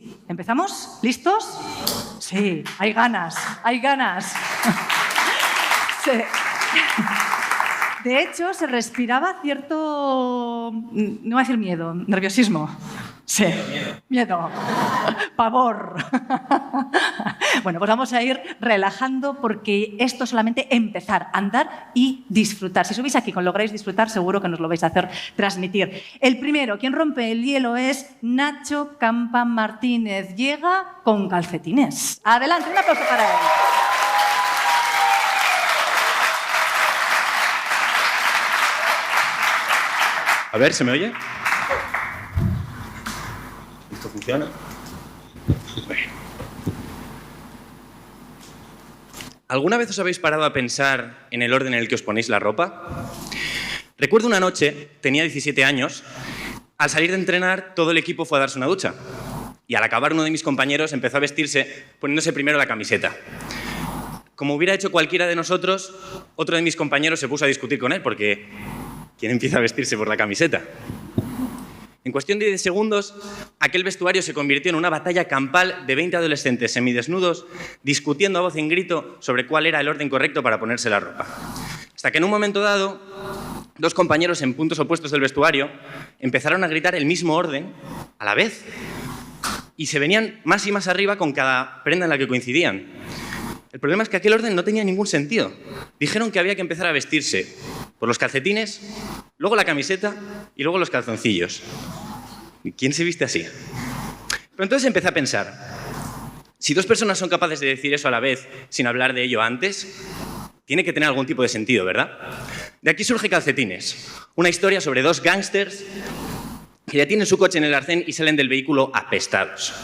Sí. ¿Empezamos? ¿Listos? Sí, hay ganas, hay ganas. Sí. De hecho, se respiraba cierto, no voy a decir miedo, nerviosismo. Sí, miedo, pavor. Bueno, pues vamos a ir relajando porque esto es solamente empezar, andar y disfrutar. Si subís aquí con lográis disfrutar, seguro que nos lo vais a hacer transmitir. El primero, quien rompe el hielo es Nacho Campa Martínez. Llega con calcetines. Adelante, un aplauso para él. A ver, ¿se me oye? ¿Esto funciona? Bueno. ¿Alguna vez os habéis parado a pensar en el orden en el que os ponéis la ropa? Recuerdo una noche, tenía 17 años, al salir de entrenar todo el equipo fue a darse una ducha y al acabar uno de mis compañeros empezó a vestirse poniéndose primero la camiseta. Como hubiera hecho cualquiera de nosotros, otro de mis compañeros se puso a discutir con él porque ¿quién empieza a vestirse por la camiseta? En cuestión de 10 segundos, aquel vestuario se convirtió en una batalla campal de 20 adolescentes semidesnudos discutiendo a voz en grito sobre cuál era el orden correcto para ponerse la ropa. Hasta que en un momento dado, dos compañeros en puntos opuestos del vestuario empezaron a gritar el mismo orden a la vez y se venían más y más arriba con cada prenda en la que coincidían. El problema es que aquel orden no tenía ningún sentido. Dijeron que había que empezar a vestirse por los calcetines, luego la camiseta y luego los calzoncillos. ¿Quién se viste así? Pero entonces empecé a pensar, si dos personas son capaces de decir eso a la vez sin hablar de ello antes, tiene que tener algún tipo de sentido, ¿verdad? De aquí surge Calcetines, una historia sobre dos gángsters que ya tienen su coche en el arcén y salen del vehículo apestados.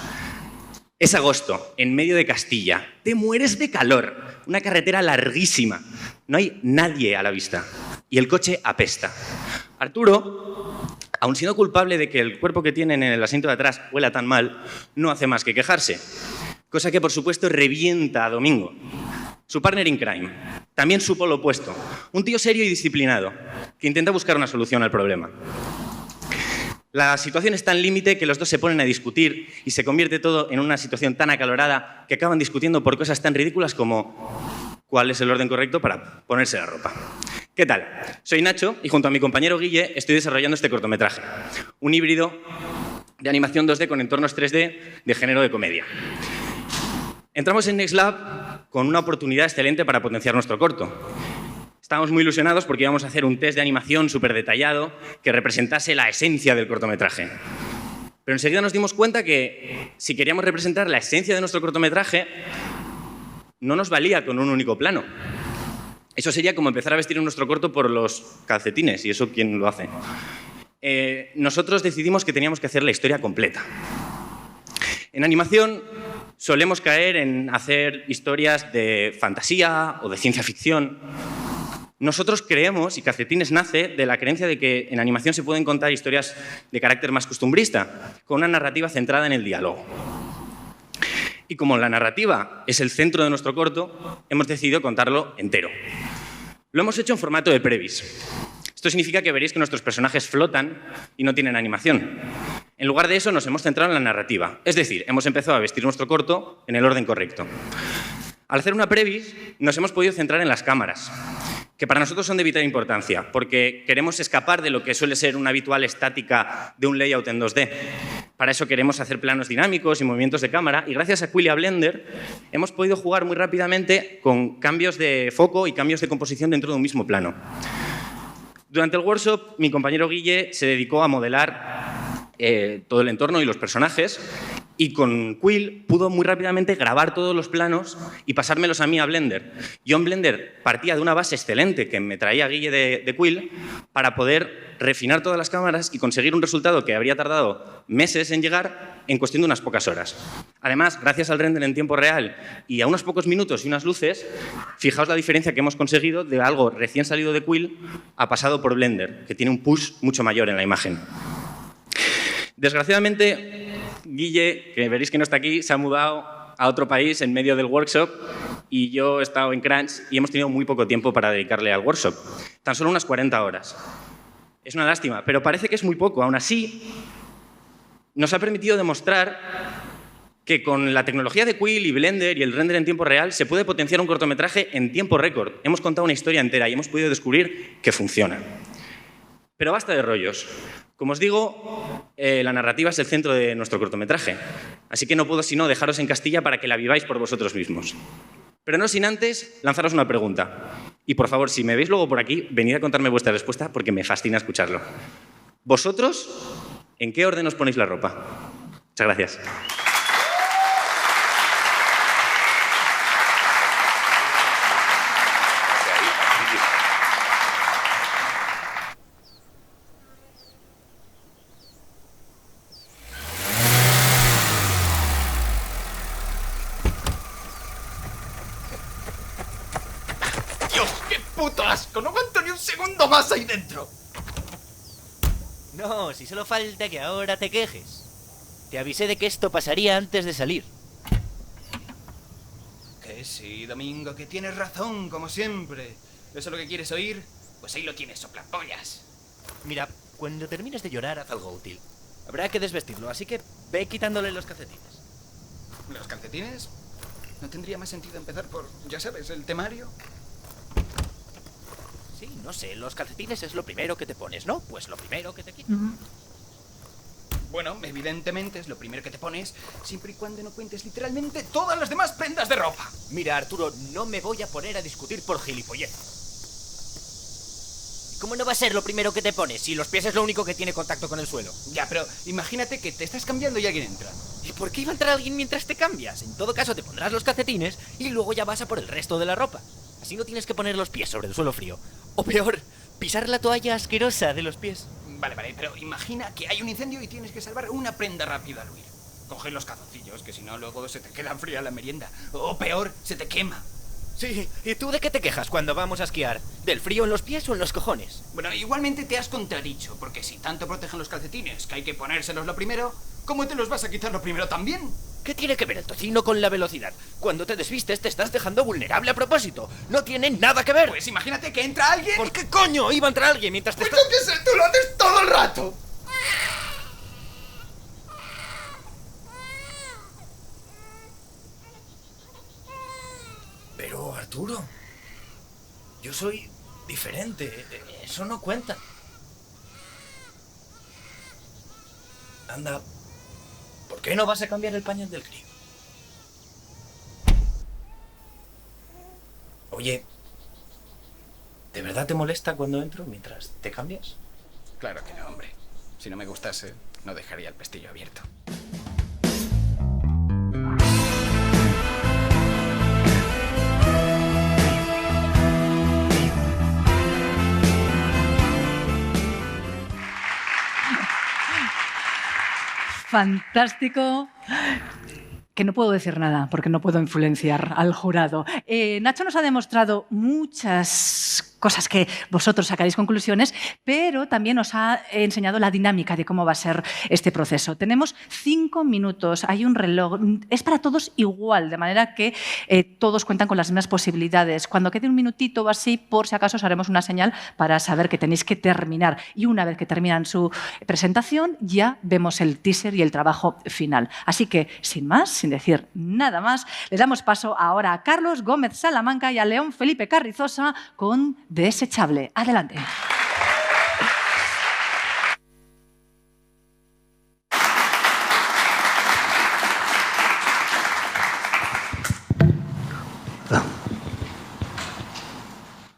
Es agosto, en medio de Castilla. Te mueres de calor. Una carretera larguísima. No hay nadie a la vista. Y el coche apesta. Arturo, aun siendo culpable de que el cuerpo que tiene en el asiento de atrás huela tan mal, no hace más que quejarse. Cosa que, por supuesto, revienta a Domingo. Su partner in crime. También su polo opuesto. Un tío serio y disciplinado, que intenta buscar una solución al problema. La situación es tan límite que los dos se ponen a discutir y se convierte todo en una situación tan acalorada que acaban discutiendo por cosas tan ridículas como cuál es el orden correcto para ponerse la ropa. ¿Qué tal? Soy Nacho y junto a mi compañero Guille estoy desarrollando este cortometraje, un híbrido de animación 2D con entornos 3D de género de comedia. Entramos en NXLB con una oportunidad excelente para potenciar nuestro corto. Estábamos muy ilusionados porque íbamos a hacer un test de animación súper detallado que representase la esencia del cortometraje. Pero enseguida nos dimos cuenta que si queríamos representar la esencia de nuestro cortometraje, no nos valía con un único plano. Eso sería como empezar a vestir nuestro corto por los calcetines, y eso ¿quién lo hace? Nosotros decidimos que teníamos que hacer la historia completa. En animación solemos caer en hacer historias de fantasía o de ciencia ficción. Nosotros creemos, y Calcetines nace de la creencia de que en animación se pueden contar historias de carácter más costumbrista, con una narrativa centrada en el diálogo. Y como la narrativa es el centro de nuestro corto, hemos decidido contarlo entero. Lo hemos hecho en formato de previs. Esto significa que veréis que nuestros personajes flotan y no tienen animación. En lugar de eso, nos hemos centrado en la narrativa. Es decir, hemos empezado a vestir nuestro corto en el orden correcto. Al hacer una previs, nos hemos podido centrar en las cámaras, que para nosotros son de vital importancia, porque queremos escapar de lo que suele ser una habitual estática de un layout en 2D. Para eso queremos hacer planos dinámicos y movimientos de cámara, y gracias a Quill y a Blender hemos podido jugar muy rápidamente con cambios de foco y cambios de composición dentro de un mismo plano. Durante el workshop, mi compañero Guille se dedicó a modelar todo el entorno y los personajes, y con Quill pudo muy rápidamente grabar todos los planos y pasármelos a mí a Blender. Yo en Blender partía de una base excelente que me traía Guille de Quill para poder refinar todas las cámaras y conseguir un resultado que habría tardado meses en llegar en cuestión de unas pocas horas. Además, gracias al render en tiempo real y a unos pocos minutos y unas luces, fijaos la diferencia que hemos conseguido de algo recién salido de Quill a pasado por Blender, que tiene un push mucho mayor en la imagen. Desgraciadamente, Guille, que veréis que no está aquí, se ha mudado a otro país en medio del workshop y yo he estado en crunch y hemos tenido muy poco tiempo para dedicarle al workshop. Tan solo unas 40 horas. Es una lástima, pero parece que es muy poco. Aún así, nos ha permitido demostrar que con la tecnología de Quill y Blender y el render en tiempo real se puede potenciar un cortometraje en tiempo récord. Hemos contado una historia entera y hemos podido descubrir que funciona. Pero basta de rollos. Como os digo, la narrativa es el centro de nuestro cortometraje. Así que no puedo sino dejaros en Castilla para que la viváis por vosotros mismos. Pero no sin antes lanzaros una pregunta. Y por favor, si me veis luego por aquí, venid a contarme vuestra respuesta porque me fascina escucharlo. ¿Vosotros en qué orden os ponéis la ropa? Muchas gracias. ¡No aguanto ni un segundo más ahí dentro! No, si solo falta que ahora te quejes. Te avisé de que esto pasaría antes de salir. Que sí, Domingo, que tienes razón, como siempre. ¿Eso es lo que quieres oír? Pues ahí lo tienes, soplapollas. Mira, cuando termines de llorar, haz algo útil. Habrá que desvestirlo, así que ve quitándole los calcetines. ¿Los calcetines? ¿No tendría más sentido empezar por, ya sabes, el temario? Sí, no sé, los calcetines es lo primero que te pones, ¿no? Pues lo primero que te quitas. Bueno, evidentemente es lo primero que te pones, siempre y cuando no cuentes literalmente todas las demás prendas de ropa. Mira, Arturo, no me voy a poner a discutir por gilipollez. ¿Cómo no va a ser lo primero que te pones si los pies es lo único que tiene contacto con el suelo? Ya, pero imagínate que te estás cambiando y alguien entra. ¿Y por qué iba a entrar alguien mientras te cambias? En todo caso, te pondrás los calcetines y luego ya vas a por el resto de la ropa. Así no tienes que poner los pies sobre el suelo frío. O peor, pisar la toalla asquerosa de los pies. Vale, pero imagina que hay un incendio y tienes que salvar una prenda rápida al huir. Coge los calzoncillos, que si no luego se te queda fría la merienda. O peor, se te quema. Sí, ¿y tú de qué te quejas cuando vamos a esquiar? ¿Del frío en los pies o en los cojones? Bueno, igualmente te has contradicho, porque si tanto protegen los calcetines que hay que ponérselos lo primero, ¿cómo te los vas a quitar lo primero también? ¿Qué tiene que ver el tocino con la velocidad? Cuando te desvistes te estás dejando vulnerable a propósito. No tiene nada que ver. Pues imagínate que entra alguien... ¿Por qué coño iba a entrar alguien mientras te Pues yo qué sé, tú lo haces todo el rato. Pero, Arturo, yo soy diferente. Eso no cuenta. Anda, ¿por qué no vas a cambiar el pañal del crío? Oye, ¿de verdad te molesta cuando entro mientras te cambias? Claro que no, hombre. Si no me gustase, no dejaría el pestillo abierto. Fantástico. Que no puedo decir nada porque no puedo influenciar al jurado. Nacho nos ha demostrado muchas cosas que vosotros sacaréis conclusiones, pero también os ha enseñado la dinámica de cómo va a ser este proceso. Tenemos 5 minutos, hay un reloj, es para todos igual, de manera que todos cuentan con las mismas posibilidades. Cuando quede un minutito o así, por si acaso os haremos una señal para saber que tenéis que terminar. Y una vez que terminan su presentación, ya vemos el teaser y el trabajo final. Así que, sin más, sin decir nada más, les damos paso ahora a Carlos Gómez Salamanca y a León Felipe Carrizosa con Desechable. Adelante.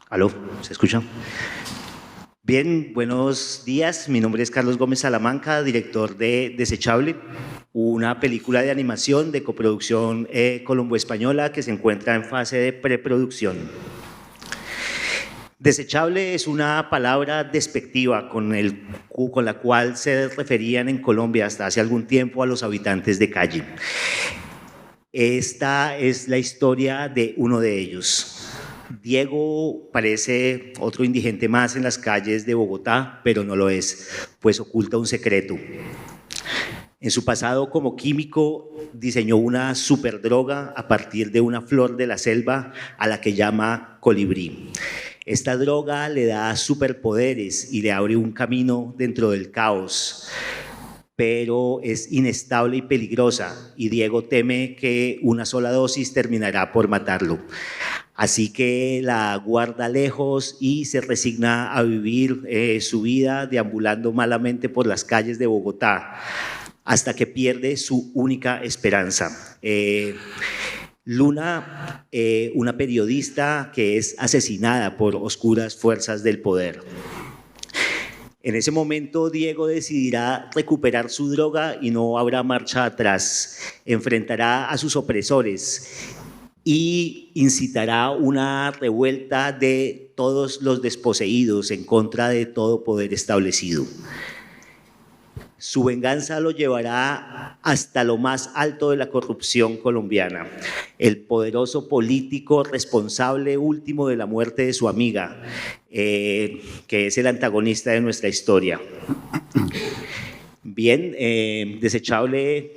¿Aló? ¿Se escucha? Bien, buenos días. Mi nombre es Carlos Gómez Salamanca, director de Desechable, una película de animación de coproducción colombo-española que se encuentra en fase de preproducción. Desechable es una palabra despectiva con la cual se referían en Colombia hasta hace algún tiempo a los habitantes de calle. Esta es la historia de uno de ellos. Diego parece otro indigente más en las calles de Bogotá, pero no lo es, pues oculta un secreto. En su pasado como químico diseñó una superdroga a partir de una flor de la selva a la que llama colibrí. Esta droga le da superpoderes y le abre un camino dentro del caos, pero es inestable y peligrosa, y Diego teme que una sola dosis terminará por matarlo. Así que la guarda lejos y se resigna a vivir su vida deambulando malamente por las calles de Bogotá, hasta que pierde su única esperanza. Luna, una periodista que es asesinada por oscuras fuerzas del poder. En ese momento, Diego decidirá recuperar su droga y no habrá marcha atrás. Enfrentará a sus opresores y incitará una revuelta de todos los desposeídos en contra de todo poder establecido. Su venganza lo llevará hasta lo más alto de la corrupción colombiana, el poderoso político responsable último de la muerte de su amiga, que es el antagonista de nuestra historia. Bien, Desechable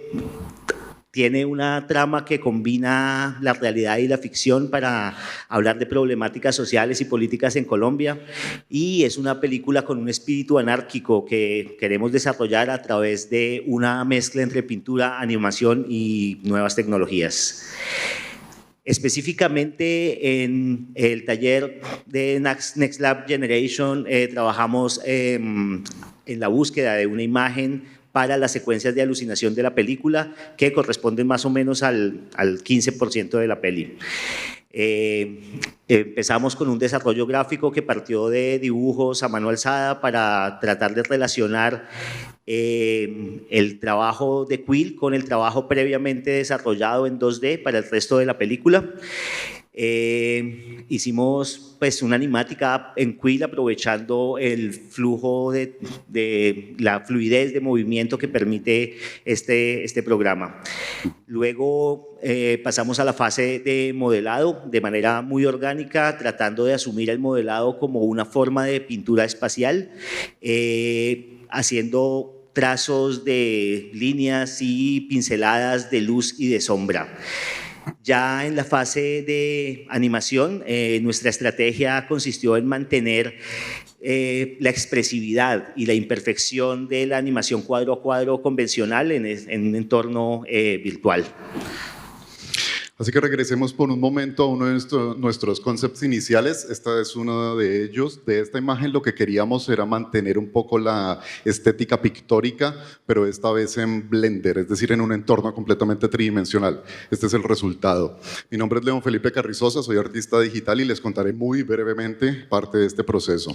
tiene una trama que combina la realidad y la ficción para hablar de problemáticas sociales y políticas en Colombia, y es una película con un espíritu anárquico que queremos desarrollar a través de una mezcla entre pintura, animación y nuevas tecnologías. Específicamente en el taller de NXLB Generation trabajamos en la búsqueda de una imagen para las secuencias de alucinación de la película, que corresponden más o menos al 15% de la peli. Empezamos con un desarrollo gráfico que partió de dibujos a mano alzada para tratar de relacionar el trabajo de Quill con el trabajo previamente desarrollado en 2D para el resto de la película. Hicimos pues una animática en Quill aprovechando el flujo de la fluidez de movimiento que permite este programa. Luego pasamos a la fase de modelado de manera muy orgánica, tratando de asumir el modelado como una forma de pintura espacial, haciendo trazos de líneas y pinceladas de luz y de sombra. Ya en la fase de animación, nuestra estrategia consistió en mantener la expresividad y la imperfección de la animación cuadro a cuadro convencional en un entorno virtual. Así que regresemos por un momento a uno de nuestros conceptos iniciales. Esta es uno de ellos. De esta imagen lo que queríamos era mantener un poco la estética pictórica, pero esta vez en Blender, es decir, en un entorno completamente tridimensional. Este es el resultado. Mi nombre es León Felipe Carrizosa, soy artista digital y les contaré muy brevemente parte de este proceso.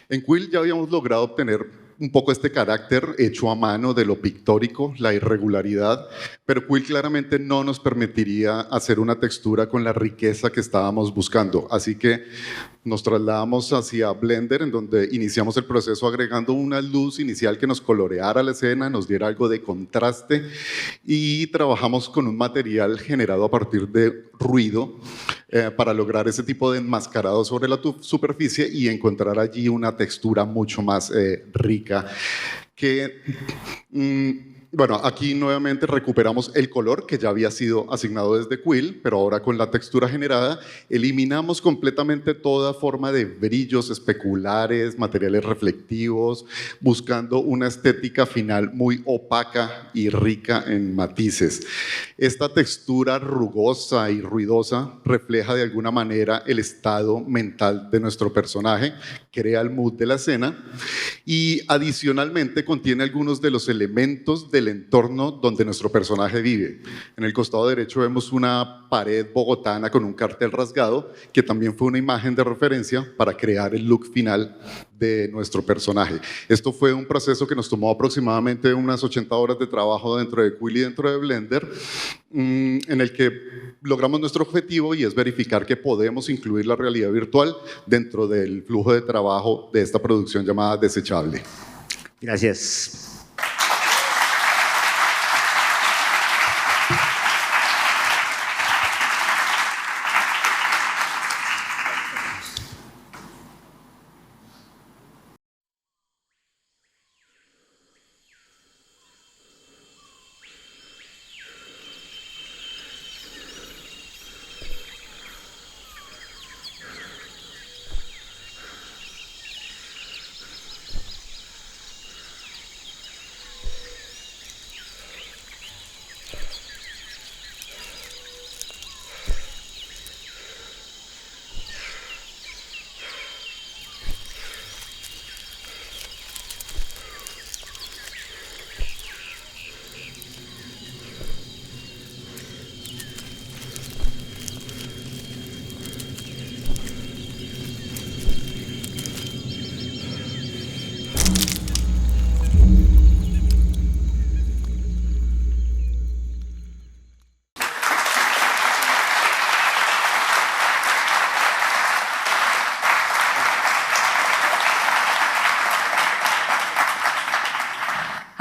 En Quill ya habíamos logrado obtener un poco este carácter hecho a mano de lo pictórico, la irregularidad, pero Quill claramente no nos permitiría hacer una textura con la riqueza que estábamos buscando, así que nos trasladamos hacia Blender, en donde iniciamos el proceso agregando una luz inicial que nos coloreara la escena, nos diera algo de contraste, y trabajamos con un material generado a partir de ruido para lograr ese tipo de enmascarado sobre la superficie y encontrar allí una textura mucho más rica que... Bueno, aquí nuevamente recuperamos el color que ya había sido asignado desde Quill, pero ahora con la textura generada eliminamos completamente toda forma de brillos especulares, materiales reflectivos, buscando una estética final muy opaca y rica en matices. Esta textura rugosa y ruidosa refleja de alguna manera el estado mental de nuestro personaje, crea el mood de la escena y adicionalmente contiene algunos de los elementos del entorno donde nuestro personaje vive. En el costado derecho vemos una pared bogotana con un cartel rasgado, que también fue una imagen de referencia para crear el look final de nuestro personaje. Esto fue un proceso que nos tomó aproximadamente unas 80 horas de trabajo dentro de Quill y dentro de Blender, en el que logramos nuestro objetivo y es verificar que podemos incluir la realidad virtual dentro del flujo de trabajo de esta producción llamada Desechable. Gracias.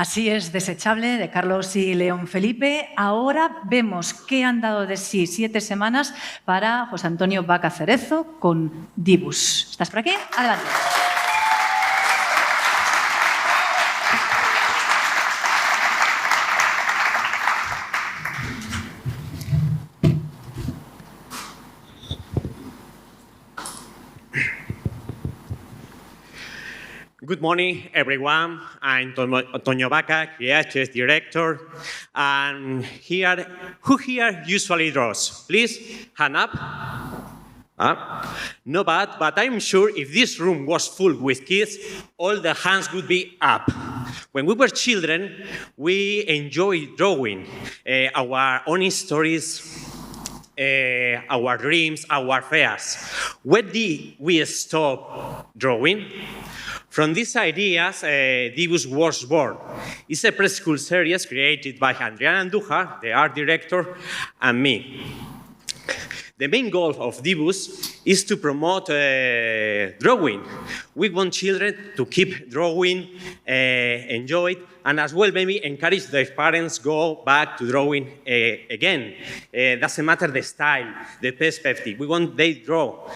Así es, Desechable, de Carlos y León Felipe. Ahora vemos qué han dado de sí 7 semanas para José Antonio Vaca Cerezo con DIBUS. ¿Estás por aquí? Adelante. Good morning, everyone. I'm Antonio Vaca, Creative Director. And here, who here usually draws? Please, hand up. No bad, but I'm sure if this room was full with kids, all the hands would be up. When we were children, we enjoyed drawing our own stories, our dreams, our fears. When did we stop drawing? From these ideas, DIBUS was born. It's a preschool series created by Adriana Andújar, the art director, and me. The main goal of DIBUS is to promote drawing. We want children to keep drawing, enjoy it, and as well maybe encourage their parents go back to drawing again. Doesn't matter the style, the perspective. We want they draw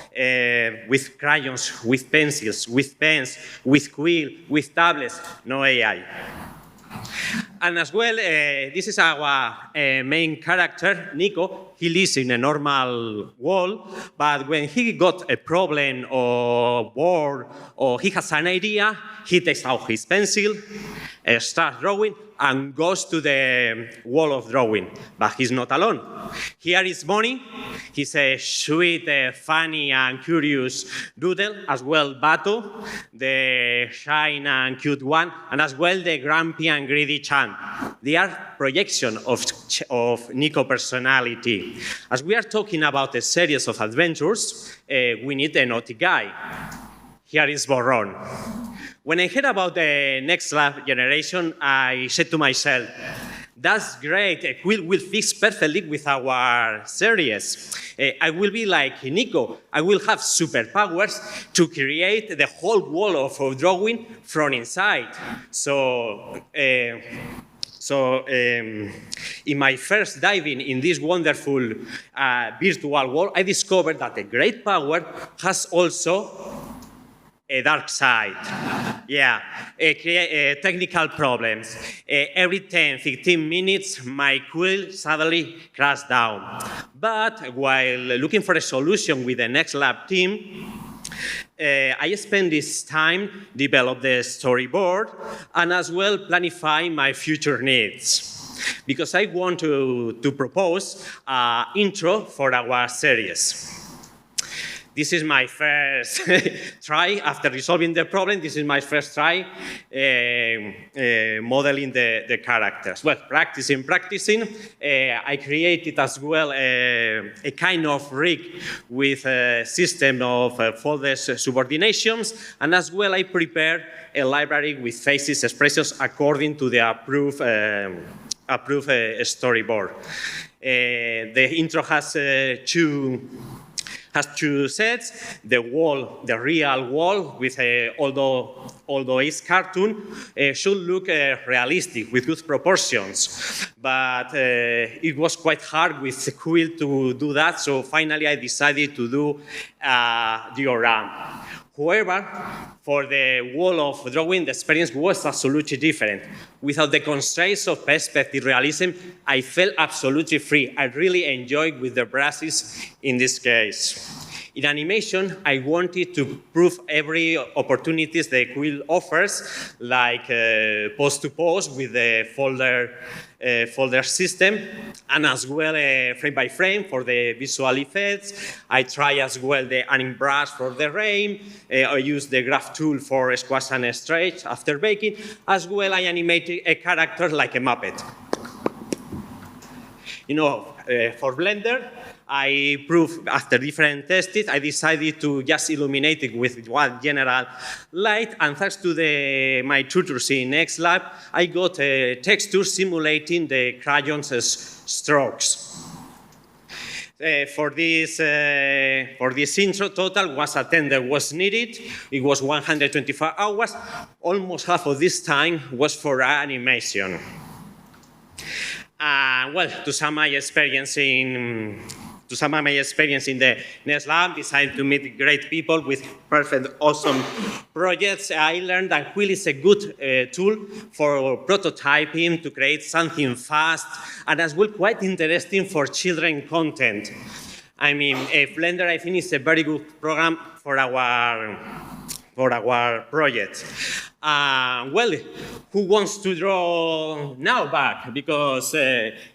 with crayons, with pencils, with pens, with quill, with tablets, no AI. And as well, this is our main character, Nico. He lives in a normal world, but when he got a problem or bored or he has an idea, he takes out his pencil, starts drawing, and goes to the wall of drawing. But he's not alone. Here is Bonnie. He's a sweet, funny, and curious doodle, as well Bato, the shy and cute one, and as well the grumpy and greedy Chan. They are projection of Nico personality. As we are talking about a series of adventures, we need a naughty guy. Here is Borron. When I heard about the NXLB Generation, I said to myself, that's great, a quill will fit perfectly with our series. I will be like Nico. I will have superpowers to create the whole wall of drawing from inside. So in my first diving in this wonderful virtual world, I discovered that a great power has also a dark side. Yeah, technical problems. Every 10, 15 minutes, my quill suddenly crashed down. But while looking for a solution with the NXLB team, I spent this time develop the storyboard and as well planifying my future needs. Because I want to propose an intro for our series. This is my first try after resolving the problem. This is my first try modeling the characters. Well, practicing. I created as well a kind of rig with a system of folders subordinations, and as well I prepared a library with faces, expressions according to the approved storyboard. The intro has two sets, the wall, the real wall, with although it's cartoon, should look realistic with good proportions. But it was quite hard with the quill to do that, so finally I decided to do a diorama. However, for the wall of drawing, the experience was absolutely different. Without the constraints of perspective realism, I felt absolutely free. I really enjoyed with the brushes in this case. In animation, I wanted to prove every opportunities the quill offers, like pose-to-pose with the folder system, and as well frame by frame for the visual effects. I try as well the anim brush for the rain. I use the graph tool for squash and stretch after baking. As well, I animated a character like a Muppet. You know, for Blender, I proved after different tests, I decided to just illuminate it with one general light, and thanks to my tutors in NXLB, I got a texture simulating the crayon's strokes. For this intro, total was attended was needed. It was 124 hours. Almost half of this time was for animation. Well, to sum my experience in the Next Lab, decided to meet great people with perfect, awesome projects. I learned that Quill is a good tool for prototyping, to create something fast, and as well quite interesting for children content. I mean, Blender, I think, is a very good program for our project. Well, who wants to draw now back? Because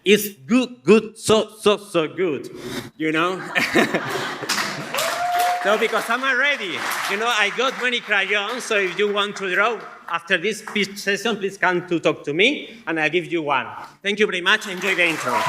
it's good, so good, you know? So, because I'm ready. You know, I got many crayons, so if you want to draw after this pitch session, please come to talk to me, and I'll give you one. Thank you very much. Enjoy the intro.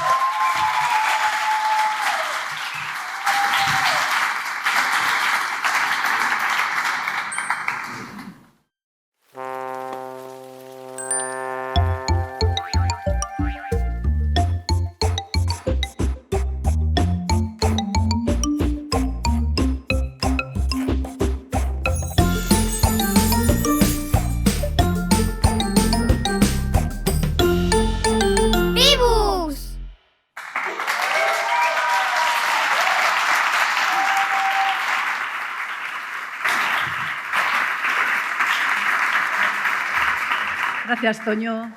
Gracias, Toño.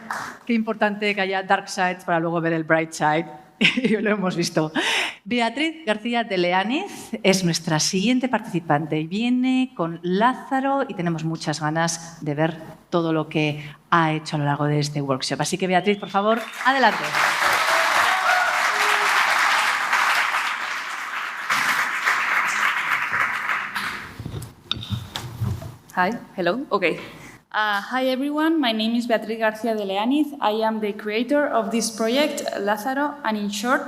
Qué importante que haya dark sides para luego ver el bright side. Y lo hemos visto. Beatriz García de Leániz es nuestra siguiente participante. Viene con Lázaro y tenemos muchas ganas de ver todo lo que ha hecho a lo largo de este workshop. Así que, Beatriz, por favor, adelante. Hi, hello, okay. Hi everyone, my name is Beatriz García de Leániz. I am the creator of this project, Lázaro, and in short,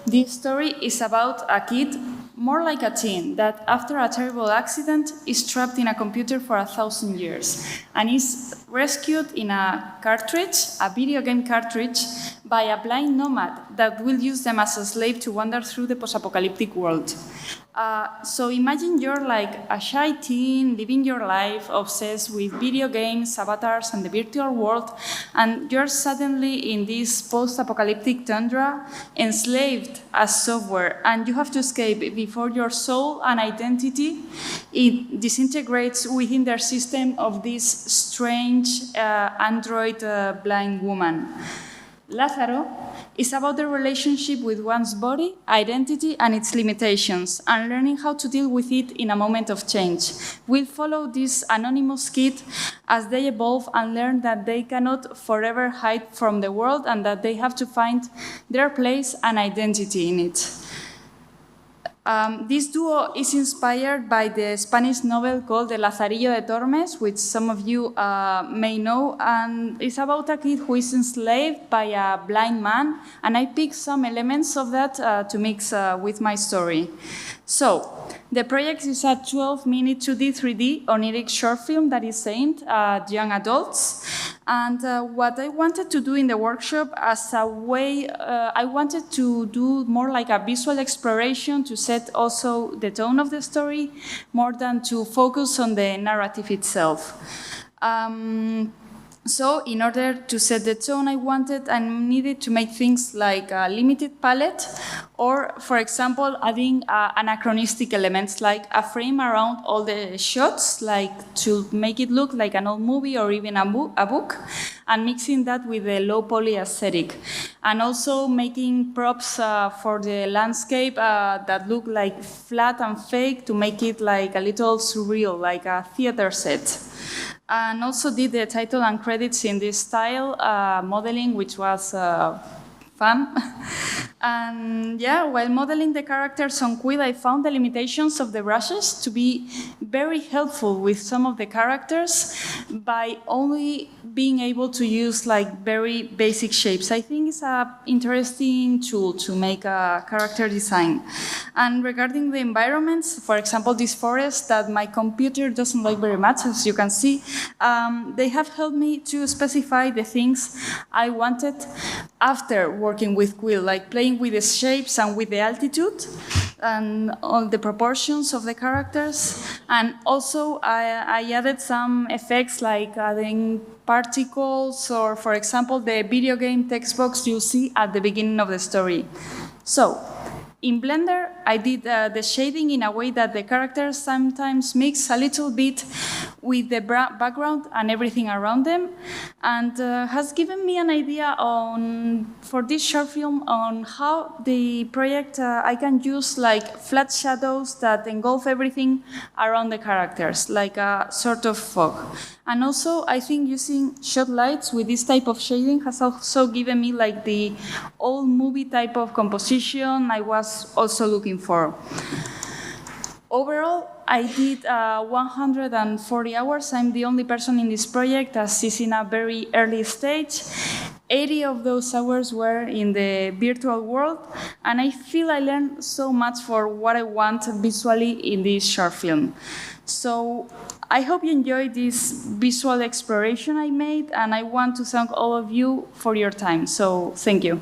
this story is about a kid, more like a teen, that after a terrible accident is trapped in a computer for 1,000 years and is rescued in a cartridge, a video game cartridge, by a blind nomad that will use them as a slave to wander through the post-apocalyptic world. So imagine you're like a shy teen living your life obsessed with video games, avatars, and the virtual world, and you're suddenly in this post-apocalyptic tundra, enslaved as software, and you have to escape before your soul and identity it disintegrates within their system of this strange android blind woman. Lázaro is about the relationship with one's body, identity, and its limitations, and learning how to deal with it in a moment of change. We'll follow this anonymous kid as they evolve and learn that they cannot forever hide from the world and that they have to find their place and identity in it. This duo is inspired by the Spanish novel called El Lazarillo de Tormes, which some of you may know, and it's about a kid who is enslaved by a blind man, and I picked some elements of that to mix with my story. So, the project is a 12-minute 2D, 3D oniric short film that is aimed at young adults. And what I wanted to do in the workshop as a way, I wanted to do more like a visual exploration to set also the tone of the story, more than to focus on the narrative itself. So in order to set the tone I needed to make things like a limited palette, or for example, adding anachronistic elements like a frame around all the shots, like to make it look like an old movie or even a book, and mixing that with the low poly aesthetic. And also making props for the landscape that look like flat and fake to make it like a little surreal, like a theater set. And also did the title and credits in this style, modeling, which was fun. And yeah, while modeling the characters on Quill, I found the limitations of the brushes to be very helpful with some of the characters by only being able to use like very basic shapes. I think it's an interesting tool to make a character design. And regarding the environments, for example, this forest that my computer doesn't like very much, as you can see, they have helped me to specify the things I wanted after working with Quill, like playing with the shapes and with the altitude and all the proportions of the characters. And also I added some effects like adding particles or, for example, the video game text box you see at the beginning of the story. So, in Blender, I did the shading in a way that the characters sometimes mix a little bit with the background and everything around them, and has given me an idea for this short film on how the project I can use like flat shadows that engulf everything around the characters, like a sort of fog. And also, I think using shot lights with this type of shading has also given me like the old movie type of composition I was also looking for. Overall, I did 140 hours. I'm the only person in this project as is in a very early stage. 80 of those hours were in the virtual world, and I feel I learned so much for what I want visually in this short film. So I hope you enjoyed this visual exploration I made, and I want to thank all of you for your time. So thank you.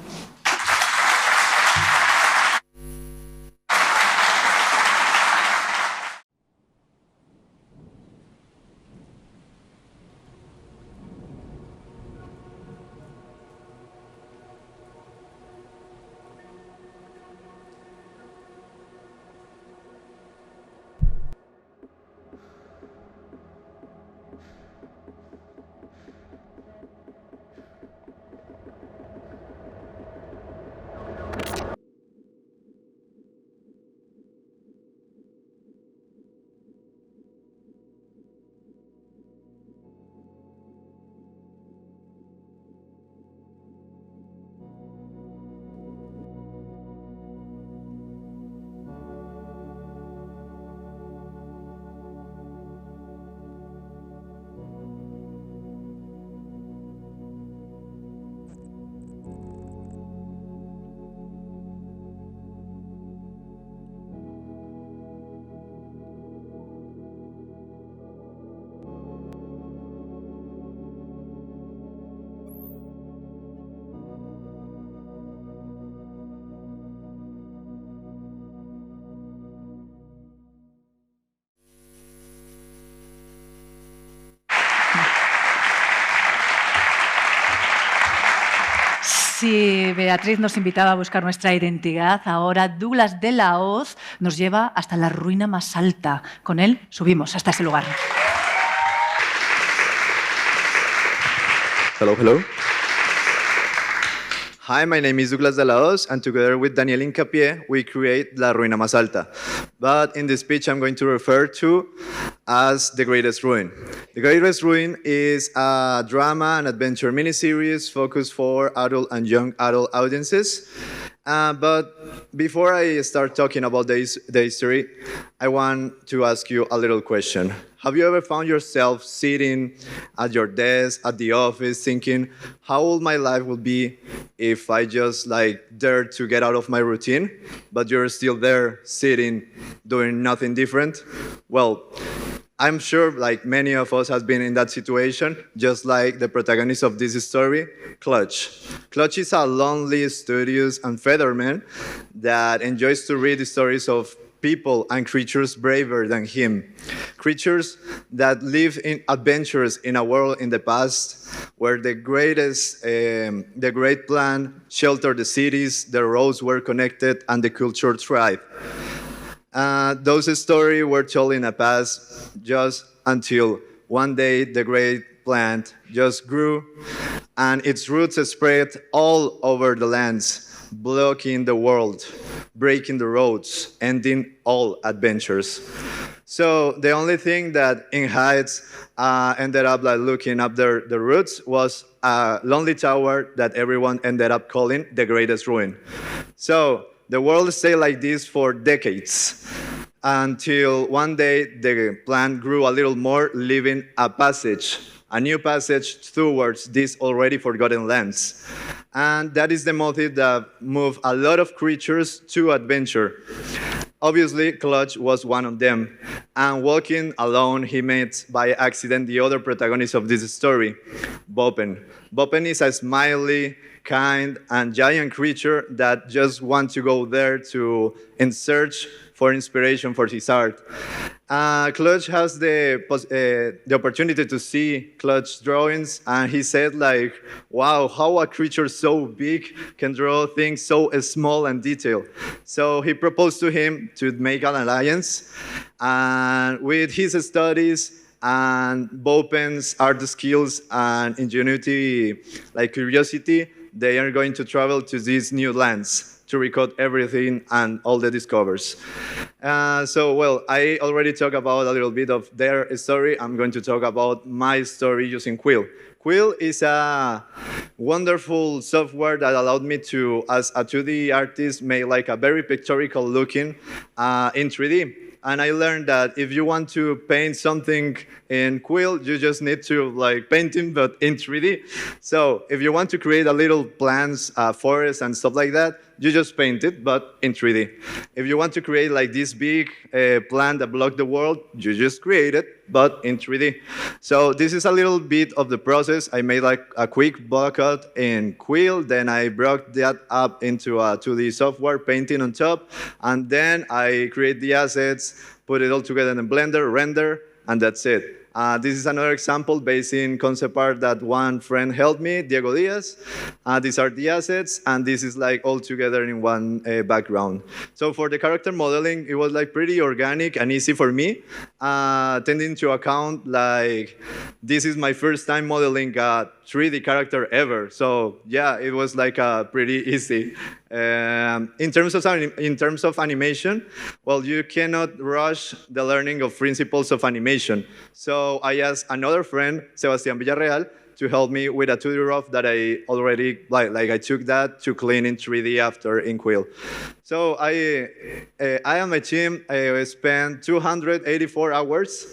Si Beatriz nos invitaba a buscar nuestra identidad, ahora Douglas de la Hoz nos lleva hasta la ruina más alta. Con él subimos hasta ese lugar. Hello, hello. Hi, my name is Douglas de la Hoz, and together with Daniel Incapié, we create La Ruina Más Alta. But in this speech, I'm going to refer to as The Greatest Ruin. The Greatest Ruin is a drama and adventure miniseries focused for adult and young adult audiences. But before I start talking about the history, I want to ask you a little question. Have you ever found yourself sitting at your desk, at the office, thinking, how old my life will be if I just dare to get out of my routine, but you're still there sitting, doing nothing different? Well, I'm sure many of us has been in that situation, just like the protagonist of this story, Clutch. Clutch is a lonely, studious, and feathered man that enjoys to read the stories of people and creatures braver than him. Creatures that live in adventures in a world in the past where the great plan sheltered the cities, the roads were connected, and the culture thrived. Those stories were told in the past just until one day the great plant just grew and its roots spread all over the lands, blocking the world, breaking the roads, ending all adventures. So the only thing that in heights ended up looking up the roots was a lonely tower that everyone ended up calling the Greatest Ruin. So the world stayed like this for decades until one day the plant grew a little more, leaving a new passage towards these already forgotten lands. And that is the motive that moved a lot of creatures to adventure. Obviously, Clutch was one of them. And walking alone, he met by accident the other protagonist of this story, Bopen. Bopen is a smiley, kind, and giant creature that just wants to go there to in search for inspiration for his art. Clutch has the opportunity to see Clutch's drawings, and he said, like, wow, how a creature so big can draw things so small and detailed. So he proposed to him to make an alliance, and with his studies and Bopen's art skills and ingenuity, like curiosity, they are going to travel to these new lands to record everything and all the discoveries. Well, I already talked about a little bit of their story. I'm going to talk about my story using Quill. Quill is a wonderful software that allowed me to, as a 2D artist, make like a very pictorial looking in 3D. And I learned that if you want to paint something in Quill, you just need to like paint it, but in 3D. So if you want to create a little plants, forest and stuff like that, you just paint it, but in 3D. If you want to create like this big plant that blocks the world, you just create it, but in 3D. So this is a little bit of the process. I made like a quick block-out in Quill, then I broke that up into a 2D software, painting on top, and then I create the assets, put it all together in Blender, render, and that's it. This is another example based in concept art that one friend helped me, Diego Diaz. These are the assets, and this is like all together in one background. So for the character modeling, it was like pretty organic and easy for me, taking into account like this is my first time modeling a 3D character ever. So yeah, it was like pretty easy. In terms of animation, well, you cannot rush the learning of principles of animation. So I asked another friend, Sebastián Villarreal, to help me with a 2D rough that I already, I took that to clean in 3D after in Quill. So I and my team spent 284 hours.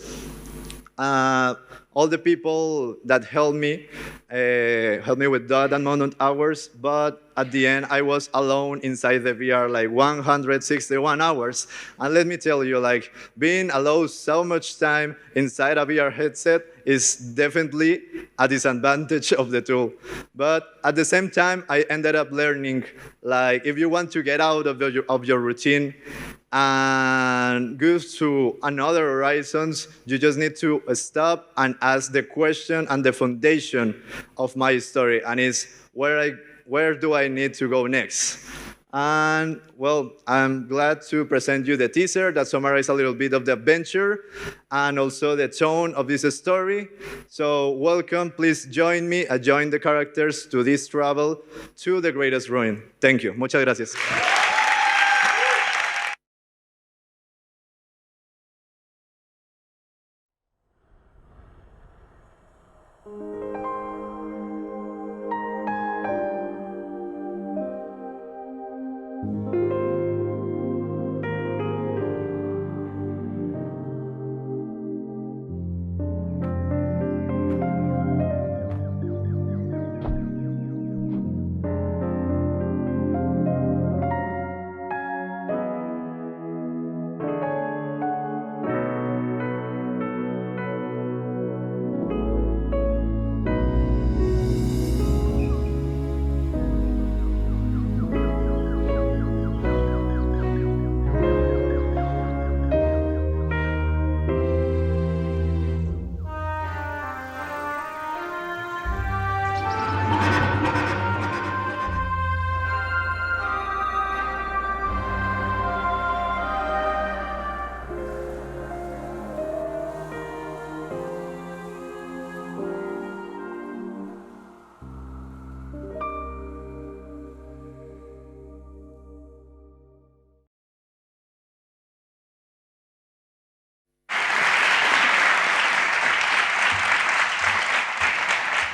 All the people that helped me with that amount of hours, but at the end, I was alone inside the VR, like 161 hours. And let me tell you, like, being alone so much time inside a VR headset is definitely a disadvantage of the tool. But at the same time, I ended up learning, like, if you want to get out of your routine and go to another horizons, you just need to stop and ask the question and the foundation of my story, and is where do I need to go next? And well, I'm glad to present you the teaser that summarizes a little bit of the adventure and also the tone of this story. So welcome, please join me, join the characters to this travel to the greatest ruin. Thank you. Muchas gracias.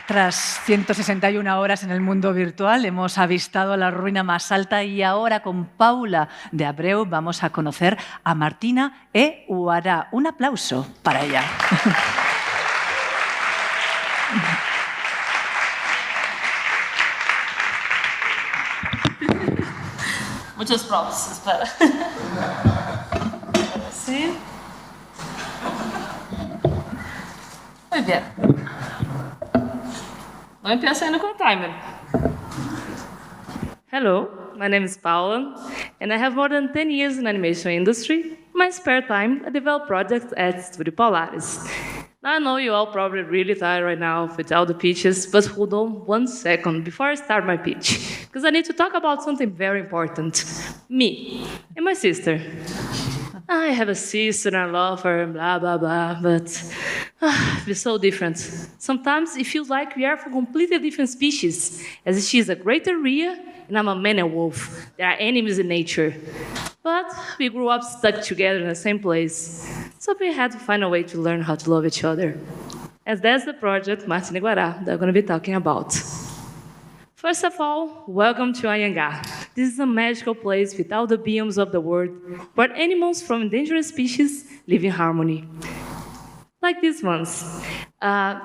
Tras 161 horas en el mundo virtual, hemos avistado la ruina más alta y ahora con Paula de Abreu vamos a conocer a Martina e Guará. Un aplauso para ella. Muchos props, espera. Sí. Muy bien. No empieza ainda com o timer. Hello, my name is Paula, and I have more than 10 years in the animation industry. In my spare time, I develop projects at Studio Polaris. Now, I know you all probably really tired right now with all the pitches, but hold on 1 second before I start my pitch, because I need to talk about something very important. Me and my sister. I have a sister and I love her, blah, blah, blah, but we're so different. Sometimes it feels like we are from completely different species, as she's a greater rhea and I'm a man and wolf. They are enemies in nature. But we grew up stuck together in the same place, so we had to find a way to learn how to love each other. And that's the project Martina and Guará that I'm going to be talking about. First of all, welcome to Anhangá. This is a magical place with all the biomes of the world, where animals from endangered species live in harmony. Like these ones.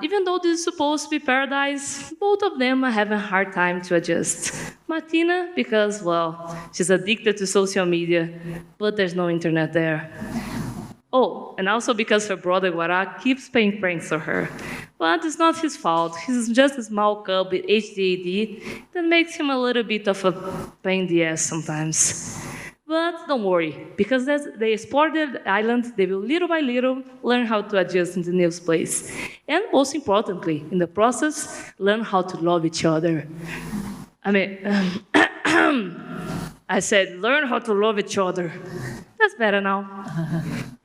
Even though this is supposed to be paradise, both of them are having a hard time to adjust. Martina, because, well, she's addicted to social media, but there's no internet there. Oh, and also because her brother Guará keeps playing pranks on her. But it's not his fault. He's just a small cub with HDAD that makes him a little bit of a pain in the ass sometimes. But don't worry, because as they explore the island, they will little by little learn how to adjust in the new place. And most importantly, in the process, learn how to love each other. I said, learn how to love each other. That's better now.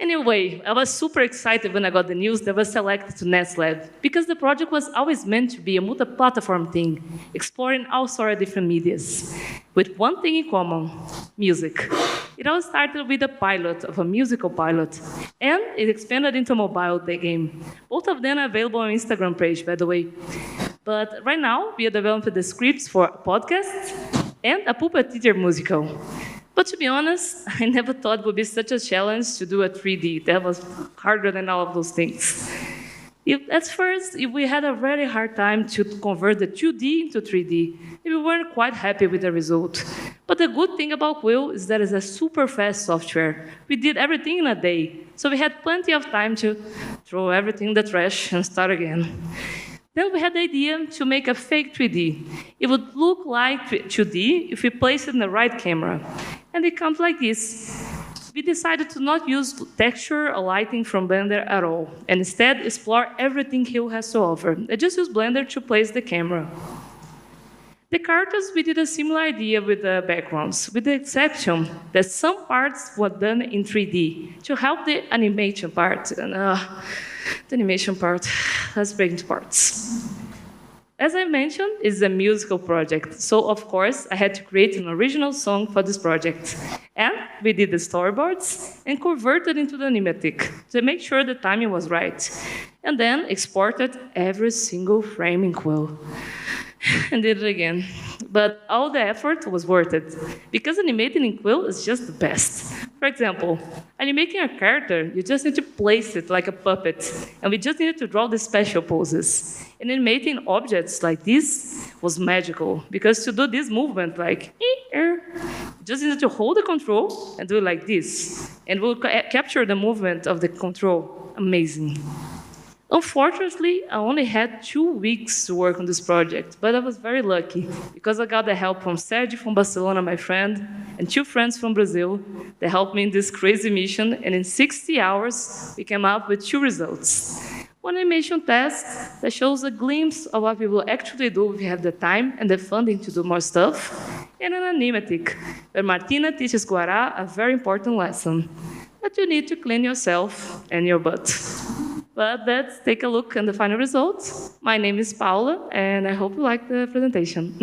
Anyway, I was super excited when I got the news that I was selected to NXLB, because the project was always meant to be a multi-platform thing, exploring all sorts of different medias, with one thing in common, music. It all started with a pilot of a musical pilot, and it expanded into a mobile game. Both of them are available on Instagram page, by the way. But right now, we are developing the scripts for podcasts and a puppet theater musical. But to be honest, I never thought it would be such a challenge to do a 3D. That was harder than all of those things. At first, we had a very hard time to convert the 2D into 3D. We weren't quite happy with the result. But the good thing about Quill is that it's a super fast software. We did everything in a day, so we had plenty of time to throw everything in the trash and start again. Then we had the idea to make a fake 3D. It would look like 2D if we placed it in the right camera. And it comes like this. We decided to not use texture or lighting from Blender at all, and instead explore everything Hill has to offer. I just used Blender to place the camera. The characters, we did a similar idea with the backgrounds, with the exception that some parts were done in 3D to help the animation part. And, the animation part, let's break into parts. As I mentioned, it's a musical project, so of course I had to create an original song for this project. And we did the storyboards and converted into the animatic to make sure the timing was right. And then exported every single frame in Quill. And did it again. But all the effort was worth it, because animating in Quill is just the best. For example, animating a character, you just need to place it like a puppet, and we just needed to draw the special poses. And animating objects like this was magical, because to do this movement, like, you just needed to hold the control and do it like this, and we'll capture the movement of the control. Amazing. Unfortunately, I only had 2 weeks to work on this project, but I was very lucky because I got the help from Sergio from Barcelona, my friend, and 2 friends from Brazil that helped me in this crazy mission, and in 60 hours, we came up with 2 results. One animation test that shows a glimpse of what we will actually do if we have the time and the funding to do more stuff, and an animatic, where Martina teaches Guará a very important lesson, that you need to clean yourself and your butt. But let's take a look at the final results. My name is Paula, and I hope you like the presentation.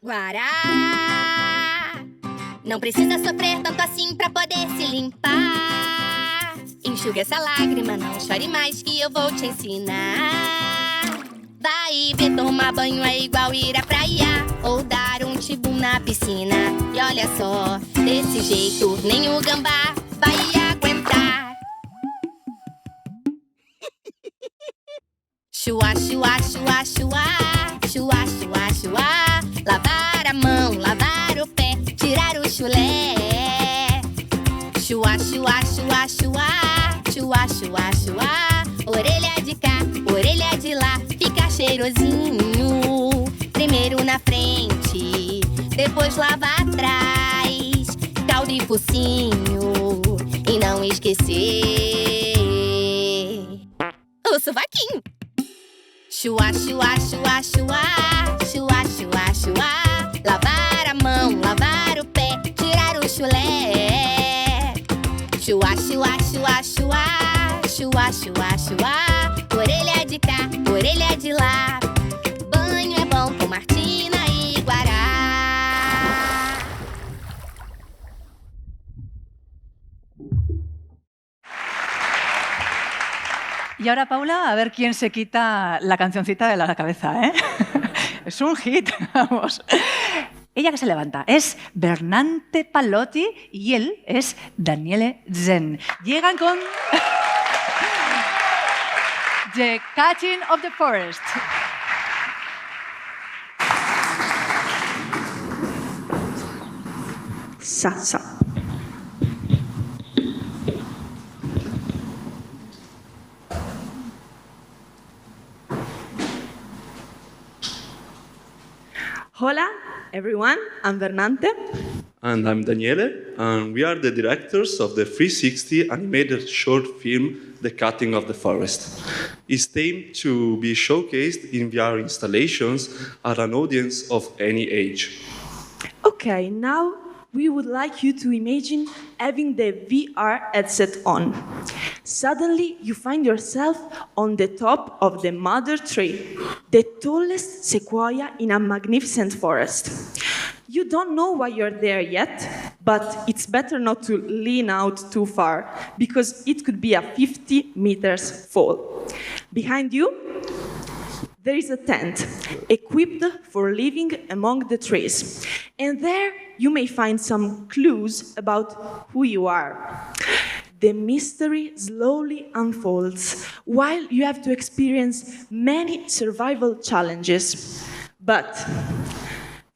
Guará, não precisa sofrer tanto assim pra poder se limpar. Enxuga essa lágrima, não chore mais que eu vou te ensinar. Vai ver, tomar banho é igual ir à praia ou dar um tibum na piscina. E olha só, desse jeito nem o gambá vai aguentar. Chua, chua, chua, chua, chua, chua, chua. Lavar a mão, lavar o pé, tirar o chulé. Chua, chua, chua, chua, chua, chua, chua. Orelha de cá, orelha de lá, fica cheirosinho. Primeiro na frente, depois lava atrás. Caldo e focinho, e não esquecer o sovaquinho. Chua, chua, chua, chua, chua, chua, chua. Lavar a mão, lavar o pé, tirar o chulé. Chua, chua, chua, chua, chua, chua, chua. Orelha de cá, orelha de lá. Banho é bom com Martina e Guará. Y ahora, Paula, a ver quién se quita la cancioncita de la cabeza, ¿eh? Es un hit, vamos. Ella que se levanta es Bernante Palotti y él es Daniele Zen. Llegan con The Catching of the Forest. Sa. Hola, everyone. I'm Bernante. And I'm Daniele, and we are the directors of the 360 animated short film, The Cutting of the Forest. It's aimed to be showcased in VR installations at an audience of any age. Okay, now we would like you to imagine having the VR headset on. Suddenly, you find yourself on the top of the mother tree, the tallest sequoia in a magnificent forest. You don't know why you're there yet, but it's better not to lean out too far, because it could be a 50 meters fall. Behind you, there is a tent, equipped for living among the trees. And there you may find some clues about who you are. The mystery slowly unfolds, while you have to experience many survival challenges. But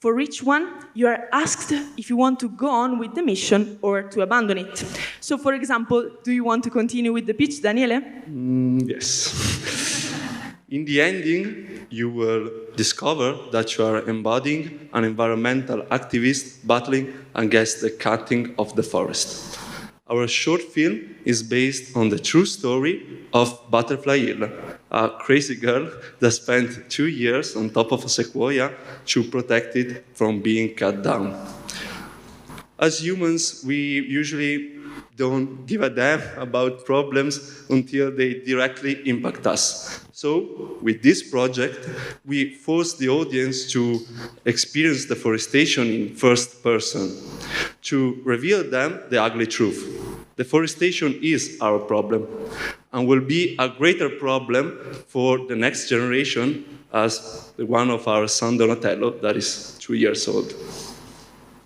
for each one, you are asked if you want to go on with the mission or to abandon it. So, for example, do you want to continue with the pitch, Daniele? Yes. In the ending, you will discover that you are embodying an environmental activist battling against the cutting of the forest. Our short film is based on the true story of Butterfly Hill, a crazy girl that spent 2 years on top of a sequoia to protect it from being cut down. As humans, we usually don't give a damn about problems until they directly impact us. So, with this project, we force the audience to experience deforestation in first person, to reveal them the ugly truth. Deforestation is our problem and will be a greater problem for the next generation as the one of our son Donatello that is 2 years old.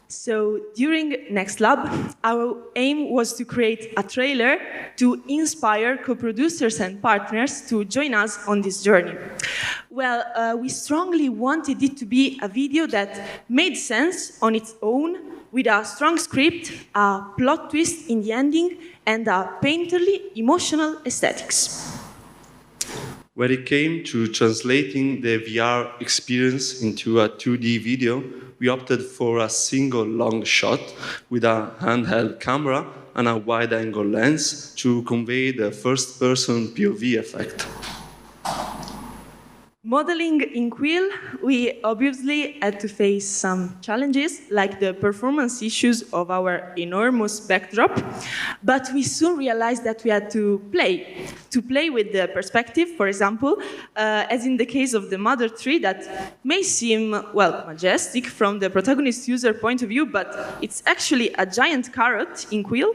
So during NXLB, our aim was to create a trailer to inspire co-producers and partners to join us on this journey. Well, we strongly wanted it to be a video that made sense on its own, with a strong script, a plot twist in the ending, and a painterly emotional aesthetics. When it came to translating the VR experience into a 2D video, we opted for a single long shot with a handheld camera and a wide-angle lens to convey the first-person POV effect. Modeling in Quill, we obviously had to face some challenges, like the performance issues of our enormous backdrop, but we soon realized that we had to play with the perspective, for example, as in the case of the mother tree that may seem, well, majestic from the protagonist user point of view, but it's actually a giant carrot in Quill.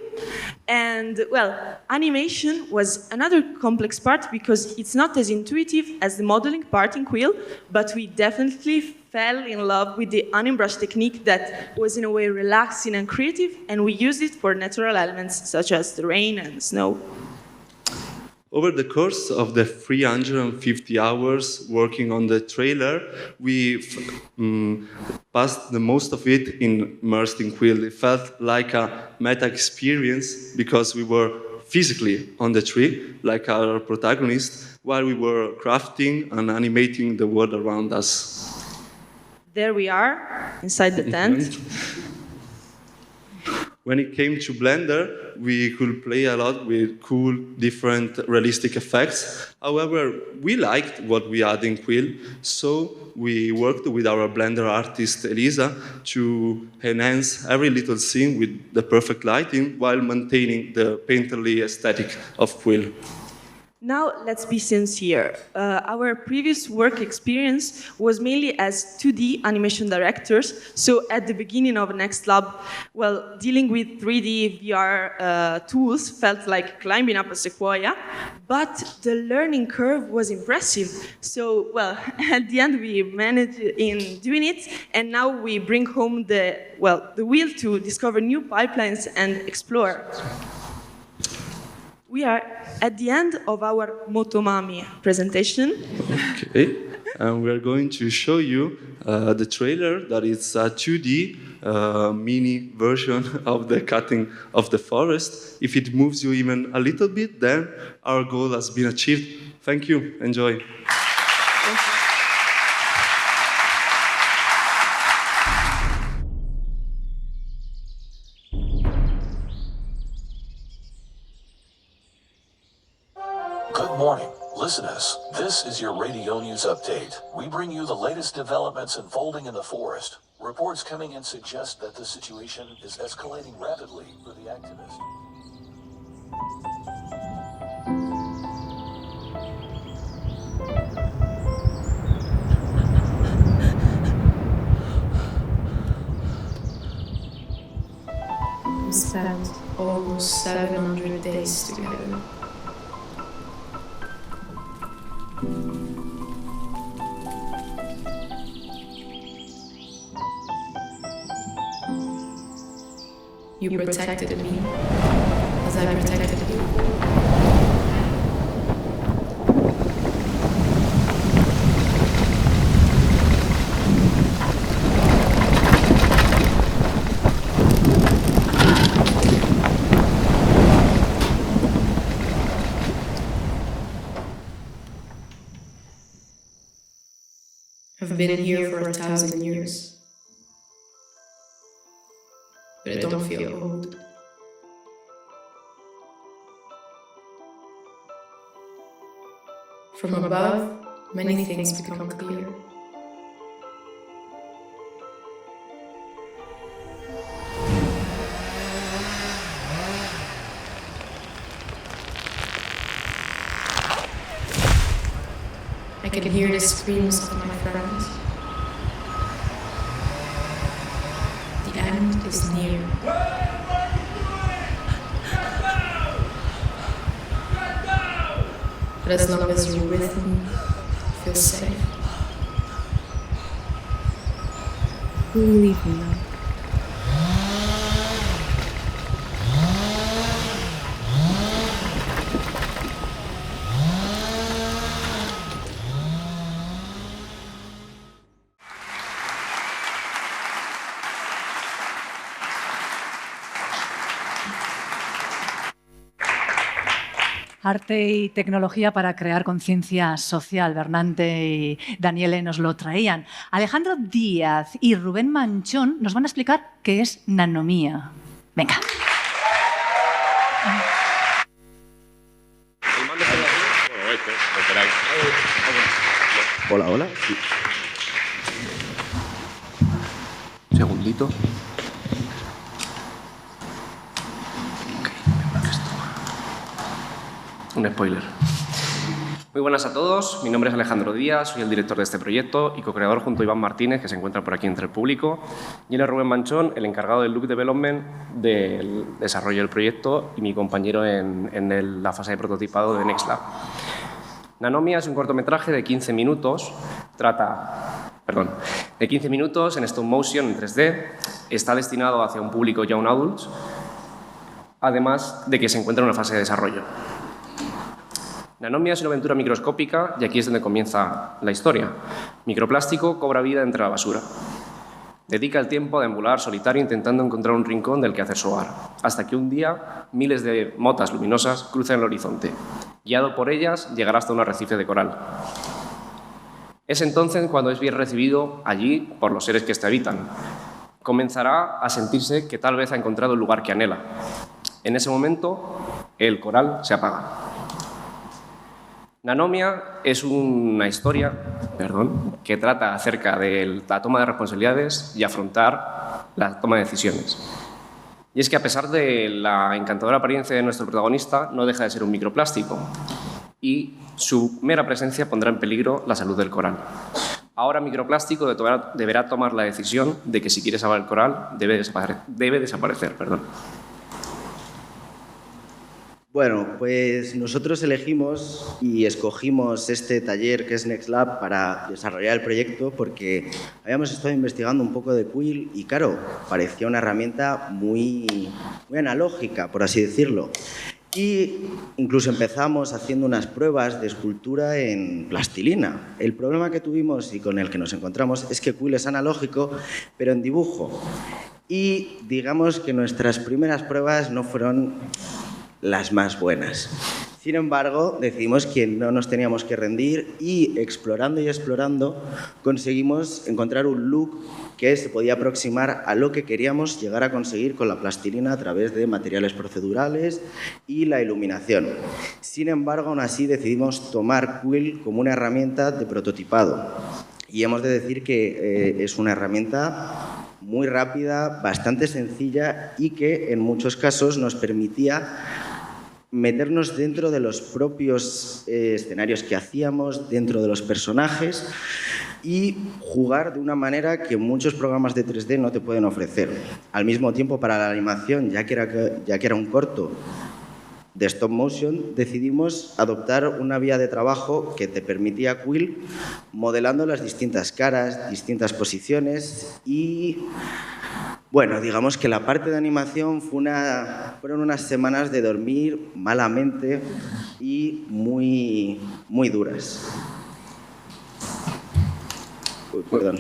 And, well, animation was another complex part because it's not as intuitive as the modeling part in Quill, but we definitely fell in love with the onion brush technique that was in a way relaxing and creative, and we used it for natural elements such as the rain and snow. Over the course of the 350 hours working on the trailer, we passed the most of it immersed in Quill. It felt like a meta experience because we were physically on the tree, like our protagonist, while we were crafting and animating the world around us. There we are, inside the tent. When it came to Blender, we could play a lot with cool, different, realistic effects. However, we liked what we had in Quill, so we worked with our Blender artist, Elisa, to enhance every little scene with the perfect lighting while maintaining the painterly aesthetic of Quill. Now, let's be sincere. Our previous work experience was mainly as 2D animation directors, so at the beginning of NXLB, well, dealing with 3D VR tools felt like climbing up a sequoia, but the learning curve was impressive. So, well, at the end we managed in doing it, and now we bring home the wheel to discover new pipelines and explore. We are at the end of our Motomami presentation. Okay, and we are going to show you the trailer that is a 2D mini version of the cutting of the forest. If it moves you even a little bit, then our goal has been achieved. Thank you. Enjoy. Good morning, listeners. This is your radio news update. We bring you the latest developments unfolding in the forest. Reports coming in suggest that the situation is escalating rapidly for the activists. We spent almost 700 days together. You protected me as I protected you. I've been here for 1,000 years. But I don't feel old. From above, many things become clear. I can hear the screams of my friends. The end is near. But as long as you're with me, I feel safe. Who will leave me now? Arte y tecnología para crear conciencia social. Bernante y Daniele nos lo traían. Alejandro Díaz y Rubén Manchón nos van a explicar qué es Nanomia. Venga. Hola, hola. Sí. Un segundito. Un spoiler. Muy buenas a todos, mi nombre es Alejandro Díaz, soy el director de este proyecto y co-creador junto a Iván Martínez, que se encuentra por aquí entre el público, y él es Rubén Manchón, el encargado del look development del desarrollo del proyecto y mi compañero en la fase de prototipado de NXLab. Nanomia es un cortometraje de 15 minutos, de 15 minutos en stop motion en 3D, está destinado hacia un público young adults, además de que se encuentra en una fase de desarrollo. Nanomia es una aventura microscópica y aquí es donde comienza la historia. Microplástico cobra vida entre la basura. Dedica el tiempo a deambular solitario intentando encontrar un rincón del que hacer su hogar, hasta que un día miles de motas luminosas cruzan el horizonte. Guiado por ellas, llegará hasta un arrecife de coral. Es entonces cuando es bien recibido allí por los seres que este habitan. Comenzará a sentirse que tal vez ha encontrado el lugar que anhela. En ese momento, el coral se apaga. Nanomia es una historia que trata acerca de la toma de responsabilidades y afrontar la toma de decisiones. Y es que a pesar de la encantadora apariencia de nuestro protagonista, no deja de ser un microplástico y su mera presencia pondrá en peligro la salud del coral. Ahora microplástico deberá tomar la decisión de que si quiere salvar el coral debe desaparecer. Bueno, pues nosotros elegimos y escogimos este taller que es NXLab para desarrollar el proyecto porque habíamos estado investigando un poco de Quill y, claro, parecía una herramienta muy analógica, por así decirlo. Y incluso empezamos haciendo unas pruebas de escultura en plastilina. El problema que tuvimos y con el que nos encontramos es que Quill es analógico, pero en dibujo. Y digamos que nuestras primeras pruebas no fueron las más buenas. Sin embargo, decidimos que no nos teníamos que rendir y explorando y explorando conseguimos encontrar un look que se podía aproximar a lo que queríamos llegar a conseguir con la plastilina a través de materiales procedurales y la iluminación. Sin embargo, aún así decidimos tomar Quill como una herramienta de prototipado. Y hemos de decir que es una herramienta muy rápida, bastante sencilla y que en muchos casos nos permitía meternos dentro de los propios escenarios que hacíamos, dentro de los personajes y jugar de una manera que muchos programas de 3D no te pueden ofrecer. Al mismo tiempo, para la animación, ya que era un corto de stop motion, decidimos adoptar una vía de trabajo que te permitía Quill modelando las distintas caras, distintas posiciones y, bueno, digamos que la parte de animación fueron unas semanas de dormir malamente y muy duras. Perdón.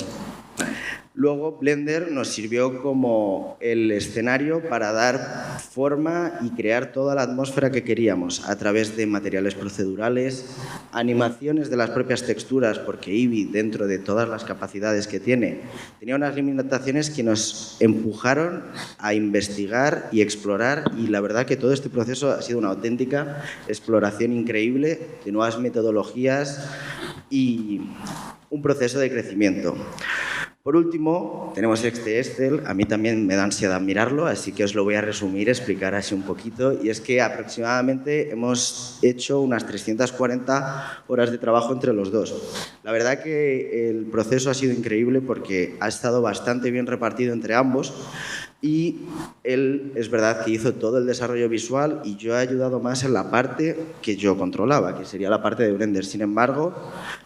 Luego Blender nos sirvió como el escenario para dar forma y crear toda la atmósfera que queríamos a través de materiales procedurales, animaciones de las propias texturas, porque Eevee, dentro de todas las capacidades que tiene, tenía unas limitaciones que nos empujaron a investigar y explorar, y la verdad que todo este proceso ha sido una auténtica exploración increíble de nuevas metodologías y un proceso de crecimiento. Por último, tenemos este Excel. A mí también me da ansiedad mirarlo, así que os lo voy a resumir, explicar así un poquito. Y es que aproximadamente hemos hecho unas 340 horas de trabajo entre los dos. La verdad que el proceso ha sido increíble porque ha estado bastante bien repartido entre ambos. Y él es verdad que hizo todo el desarrollo visual y yo he ayudado más en la parte que yo controlaba, que sería la parte de Blender. Sin embargo,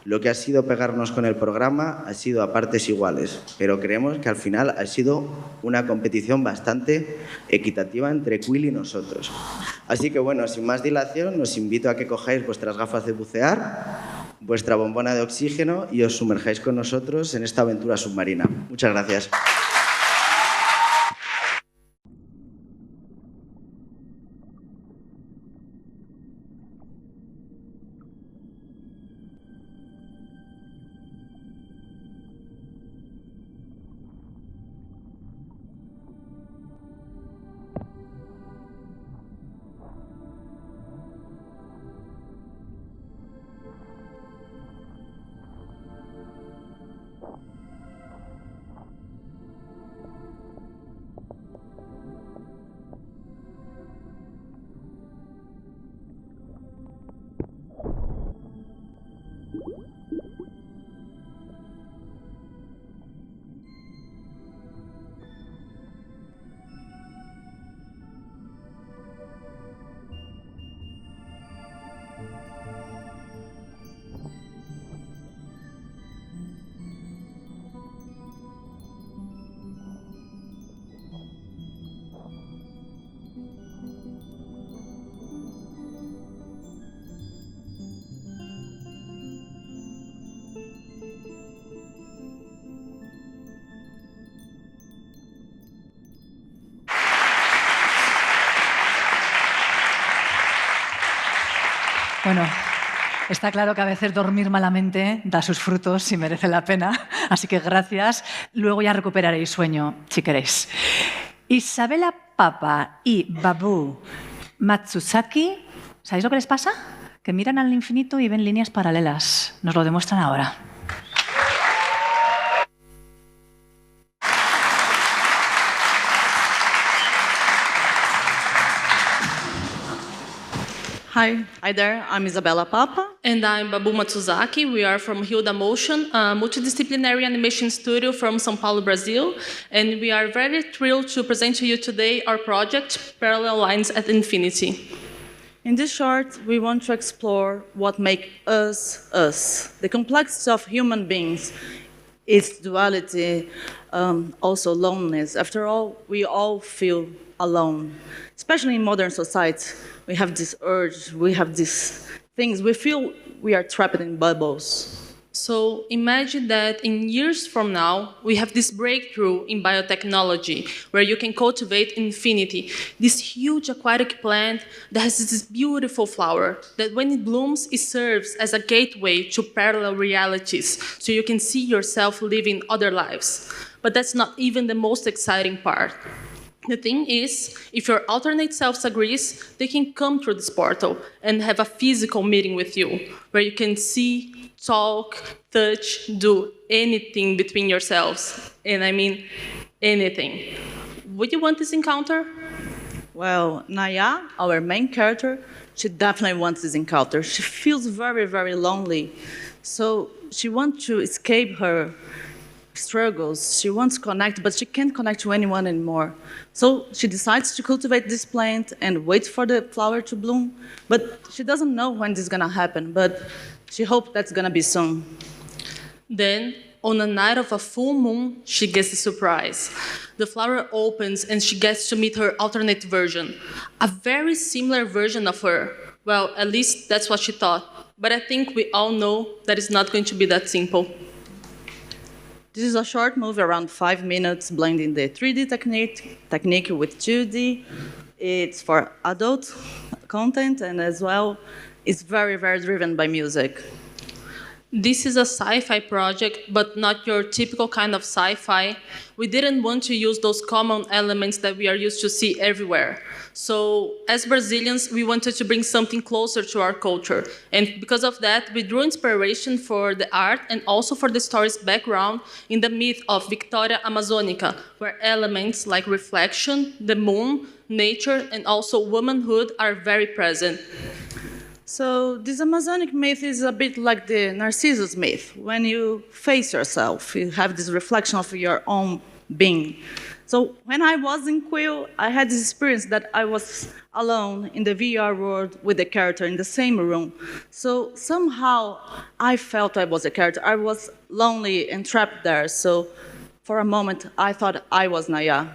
lo que ha sido pegarnos con el programa ha sido a partes iguales, pero creemos que al final ha sido una competición bastante equitativa entre Quill y nosotros. Así que bueno, sin más dilación, os invito a que cojáis vuestras gafas de bucear, vuestra bombona de oxígeno y os sumerjáis con nosotros en esta aventura submarina. Muchas gracias. Bueno, está claro que a veces dormir malamente da sus frutos y merece la pena, así que gracias. Luego ya recuperaréis sueño, si queréis. Isabela Papa y Babu Matsusaki, ¿sabéis lo que les pasa? Que miran al infinito y ven líneas paralelas. Nos lo demuestran ahora. Hi there, I'm Isabella Papa. And I'm Babu Matsuzaki. We are from Hilda Motion, a multidisciplinary animation studio from São Paulo, Brazil. And we are very thrilled to present to you today our project, Parallel Lines at Infinity. In this short, we want to explore what makes us, us. The complexity of human beings, its duality, also loneliness. After all, we all feel alone, especially in modern society. We have this urge, we have these things, we feel we are trapped in bubbles. So imagine that in years from now, we have this breakthrough in biotechnology where you can cultivate infinity, this huge aquatic plant that has this beautiful flower that when it blooms, it serves as a gateway to parallel realities, so you can see yourself living other lives. But that's not even the most exciting part. The thing is, if your alternate selves agrees, they can come through this portal and have a physical meeting with you, where you can see, talk, touch, do anything between yourselves. And I mean anything. Would you want this encounter? Well, Naya, our main character, she definitely wants this encounter. She feels very, very lonely. So she wants to escape her struggles. She wants to connect, but she can't connect to anyone anymore. So she decides to cultivate this plant and wait for the flower to bloom. But she doesn't know when this is going to happen, but she hopes that's going to be soon. Then, on a night of a full moon, she gets a surprise. The flower opens and she gets to meet her alternate version, a very similar version of her. Well, at least that's what she thought. But I think we all know that it's not going to be that simple. This is a short movie, around 5 minutes, blending the 3D technique with 2D. It's for adult content, and as well, it's very, very driven by music. This is a sci-fi project, but not your typical kind of sci-fi. We didn't want to use those common elements that we are used to see everywhere. So, as Brazilians, we wanted to bring something closer to our culture. And because of that, we drew inspiration for the art and also for the story's background in the myth of Victoria Amazonica, where elements like reflection, the moon, nature, and also womanhood are very present. So this Amazonic myth is a bit like the Narcissus myth. When you face yourself, you have this reflection of your own being. So when I was in Quill, I had this experience that I was alone in the VR world with the character in the same room. So somehow I felt I was a character. I was lonely and trapped there. So for a moment, I thought I was Naya.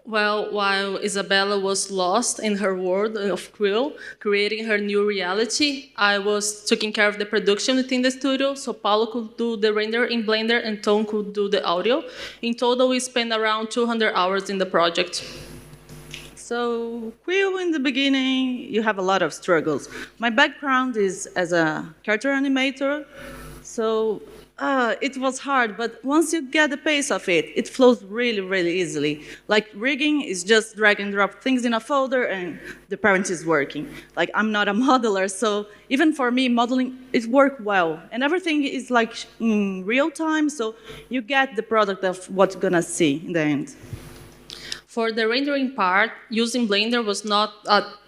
Well, while Isabella was lost in her world of Quill, creating her new reality, I was taking care of the production within the studio, so Paulo could do the render in Blender and Tom could do the audio. In total, we spent around 200 hours in the project. So, Quill, in the beginning, you have a lot of struggles. My background is as a character animator, so it was hard, but once you get the pace of it, it flows really, really easily. Like rigging is just drag and drop things in a folder and the parent is working. Like I'm not a modeler, so even for me, modeling, it worked well. And everything is like in real time, so you get the product of what you're gonna see in the end. For the rendering part, using Blender was not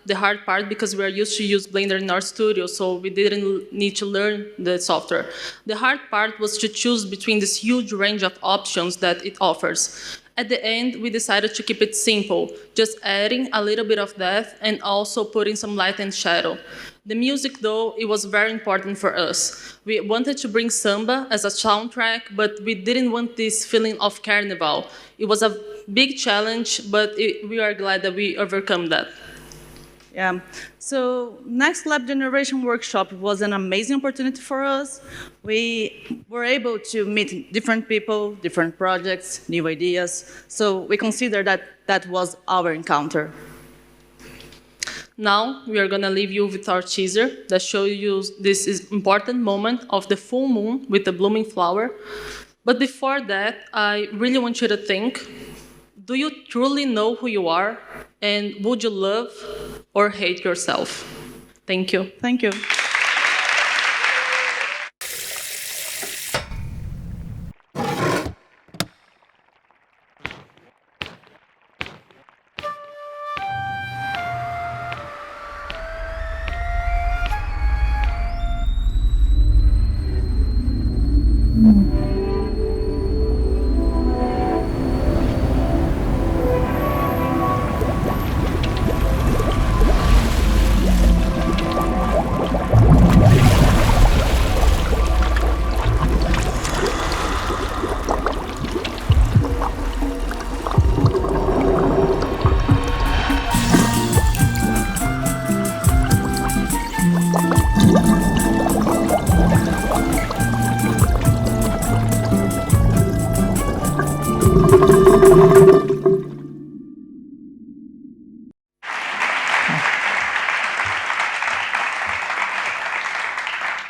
the hard part because we are used to use Blender in our studio, so we didn't need to learn the software. The hard part was to choose between this huge range of options that it offers. At the end, we decided to keep it simple, just adding a little bit of depth and also putting some light and shadow. The music, though, it was very important for us. We wanted to bring samba as a soundtrack, but we didn't want this feeling of carnival. It was a big challenge, but we are glad that we overcome that. Yeah, so NXLB Generation workshop was an amazing opportunity for us. We were able to meet different people, different projects, new ideas. So we consider that that was our encounter. Now we are going to leave you with our teaser that shows you this important moment of the full moon with the blooming flower. But before that, I really want you to think, do you truly know who you are? And would you love or hate yourself? Thank you. Thank you.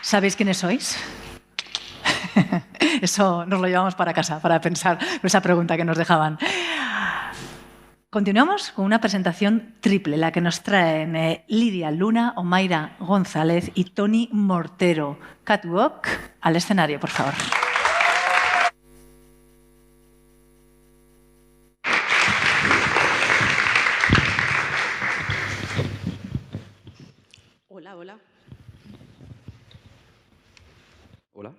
¿Sabéis quiénes sois? Eso nos lo llevamos para casa, para pensar en esa pregunta que nos dejaban. Continuamos con una presentación triple, la que nos traen Lidia Luna, Omaira González y Toni Mortero. Catwalk, al escenario, por favor. Hola, hola. Hola.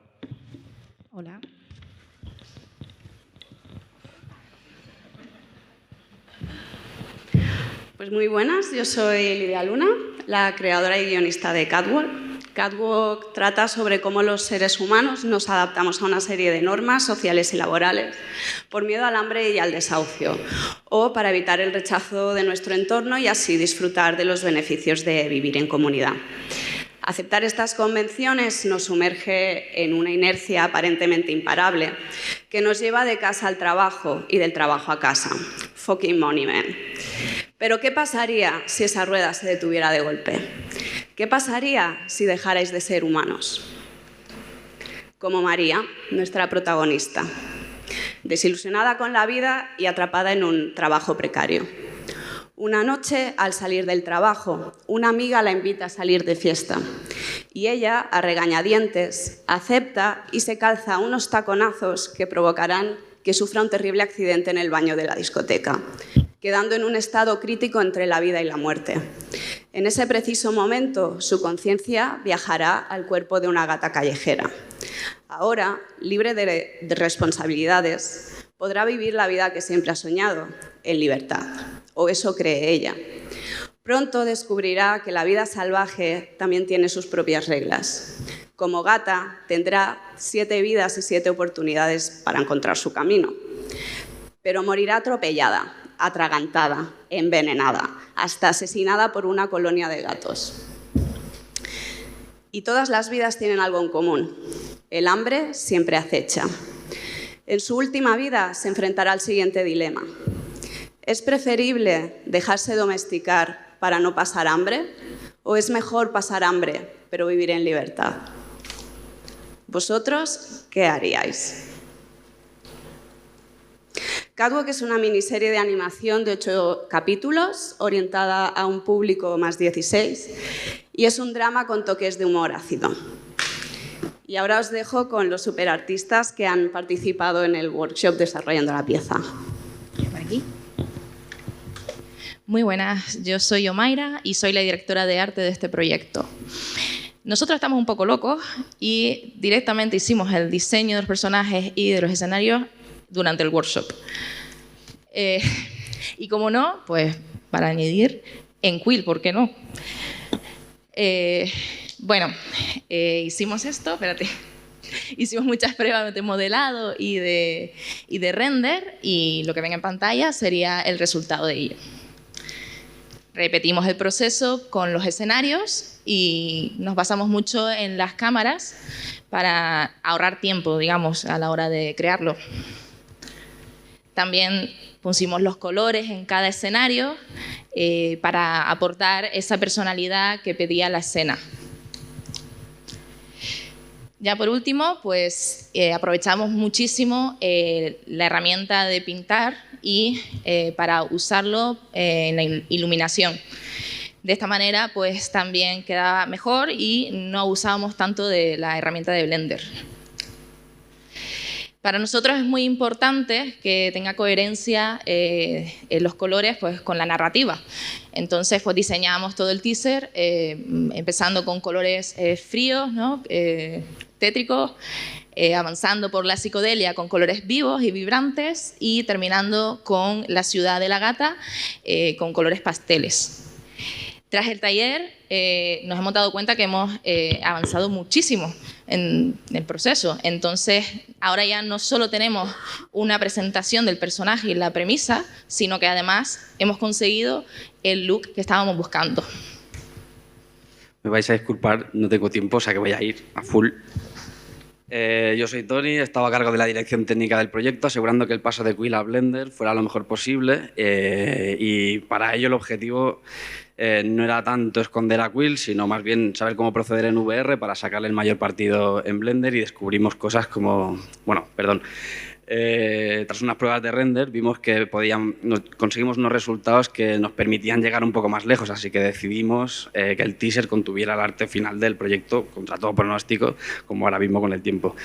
Hola. Pues muy buenas, yo soy Lidia Luna, la creadora y guionista de Catwalk. Catwalk trata sobre cómo los seres humanos nos adaptamos a una serie de normas sociales y laborales por miedo al hambre y al desahucio, o para evitar el rechazo de nuestro entorno y así disfrutar de los beneficios de vivir en comunidad. Aceptar estas convenciones nos sumerge en una inercia aparentemente imparable que nos lleva de casa al trabajo y del trabajo a casa. Fucking money, man. Pero ¿qué pasaría si esa rueda se detuviera de golpe? ¿Qué pasaría si dejarais de ser humanos? Como María, nuestra protagonista, desilusionada con la vida y atrapada en un trabajo precario. Una noche, al salir del trabajo, una amiga la invita a salir de fiesta y ella, a regañadientes, acepta y se calza unos taconazos que provocarán que sufra un terrible accidente en el baño de la discoteca, quedando en un estado crítico entre la vida y la muerte. En ese preciso momento, su conciencia viajará al cuerpo de una gata callejera. Ahora, libre de responsabilidades, podrá vivir la vida que siempre ha soñado, en libertad. O eso cree ella. Pronto descubrirá que la vida salvaje también tiene sus propias reglas. Como gata, tendrá 7 vidas y 7 oportunidades para encontrar su camino. Pero morirá atropellada, atragantada, envenenada, hasta asesinada por una colonia de gatos. Y todas las vidas tienen algo en común. El hambre siempre acecha. En su última vida se enfrentará al siguiente dilema. ¿Es preferible dejarse domesticar para no pasar hambre? ¿O es mejor pasar hambre, pero vivir en libertad? ¿Vosotros qué haríais? Catwalk es una miniserie de animación de 8 capítulos, orientada a un público más 16, y es un drama con toques de humor ácido. Y ahora os dejo con los superartistas que han participado en el workshop desarrollando la pieza. Por aquí. Muy buenas, yo soy Omaira y soy la directora de arte de este proyecto. Nosotros estamos un poco locos y directamente hicimos el diseño de los personajes y de los escenarios durante el workshop. Y como no, pues para añadir, en Quill, ¿por qué no? Hicimos esto, espérate. Hicimos muchas pruebas de modelado y de render y lo que ven en pantalla sería el resultado de ello. Repetimos el proceso con los escenarios y nos basamos mucho en las cámaras para ahorrar tiempo, digamos, a la hora de crearlo. También pusimos los colores en cada escenario para aportar esa personalidad que pedía la escena. Ya por último, pues aprovechamos muchísimo la herramienta de pintar y para usarlo en la iluminación. De esta manera, pues también quedaba mejor y no abusábamos tanto de la herramienta de Blender. Para nosotros es muy importante que tenga coherencia los colores pues, con la narrativa. Entonces pues, diseñamos todo el teaser empezando con colores fríos, ¿no? Tétricos, avanzando por la psicodelia con colores vivos y vibrantes y terminando con la ciudad de la gata con colores pasteles. Tras el taller nos hemos dado cuenta que hemos avanzado muchísimo en el proceso. Entonces, ahora ya no solo tenemos una presentación del personaje y la premisa, sino que además hemos conseguido el look que estábamos buscando. Me vais a disculpar, no tengo tiempo, o sea que voy a ir a full. Yo soy Tony, estaba a cargo de la dirección técnica del proyecto, asegurando que el paso de Quill a Blender fuera lo mejor posible y para ello el objetivo no era tanto esconder a Quill, sino más bien saber cómo proceder en VR para sacarle el mayor partido en Blender y descubrimos cosas como... tras unas pruebas de render vimos que conseguimos unos resultados que nos permitían llegar un poco más lejos, así que decidimos que el teaser contuviera el arte final del proyecto contra todo pronóstico, como ahora mismo con el tiempo.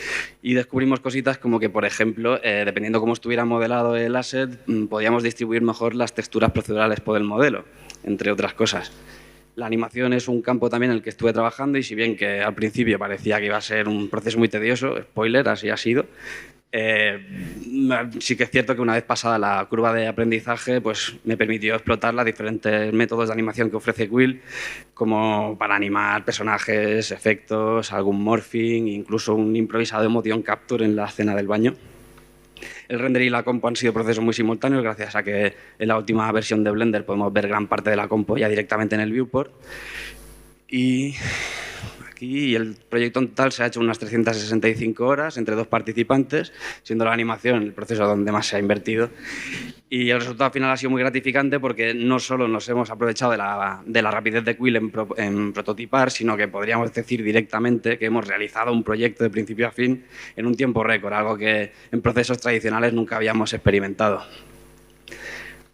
Y descubrimos cositas como que, por ejemplo, dependiendo cómo estuviera modelado el asset, podíamos distribuir mejor las texturas procedurales por el modelo, entre otras cosas. La animación es un campo también en el que estuve trabajando y si bien que al principio parecía que iba a ser un proceso muy tedioso, spoiler, así ha sido, sí que es cierto que una vez pasada la curva de aprendizaje pues me permitió explotar los diferentes métodos de animación que ofrece Quill, como para animar personajes, efectos, algún morphing, incluso un improvisado de motion capture en la escena del baño. El render y la compo han sido procesos muy simultáneos gracias a que en la última versión de Blender podemos ver gran parte de la compo ya directamente en el viewport. Y aquí el proyecto en total se ha hecho unas 365 horas entre 2 participantes, siendo la animación el proceso donde más se ha invertido. Y el resultado final ha sido muy gratificante porque no solo nos hemos aprovechado de la rapidez de Quill en prototipar, sino que podríamos decir directamente que hemos realizado un proyecto de principio a fin en un tiempo récord, algo que en procesos tradicionales nunca habíamos experimentado.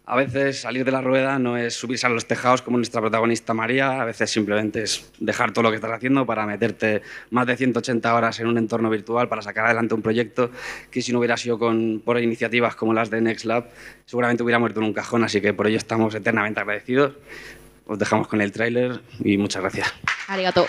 A veces salir de la rueda no es subirse a los tejados como nuestra protagonista María, a veces simplemente es dejar todo lo que estás haciendo para meterte más de 180 horas en un entorno virtual para sacar adelante un proyecto que si no hubiera sido por iniciativas como las de NXLB seguramente hubiera muerto en un cajón, así que por ello estamos eternamente agradecidos. Os dejamos con el tráiler y muchas gracias. Arigato.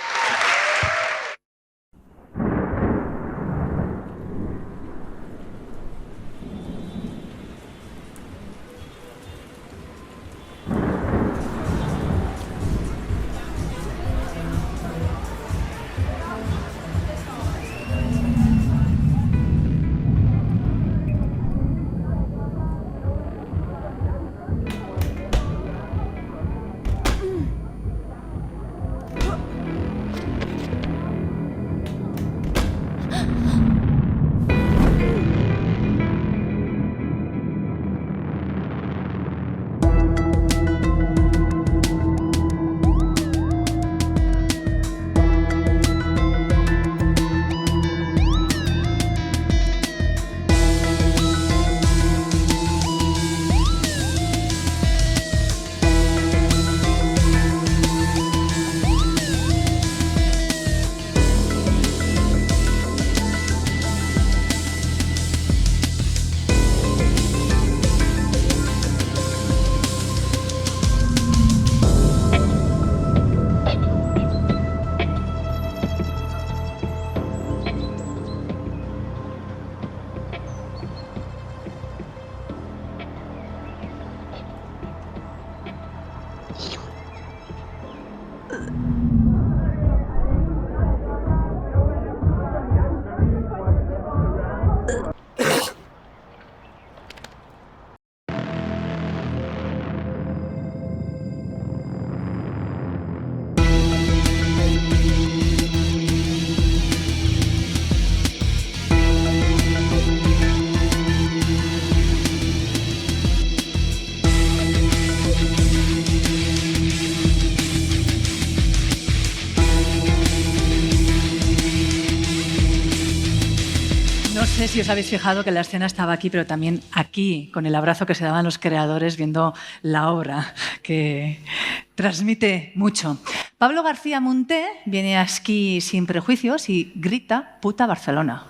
sé si os habéis fijado que la escena estaba aquí, pero también aquí, con el abrazo que se daban los creadores viendo la obra, que transmite mucho. Pablo García Munté viene aquí sin prejuicios y grita "Puta Barcelona".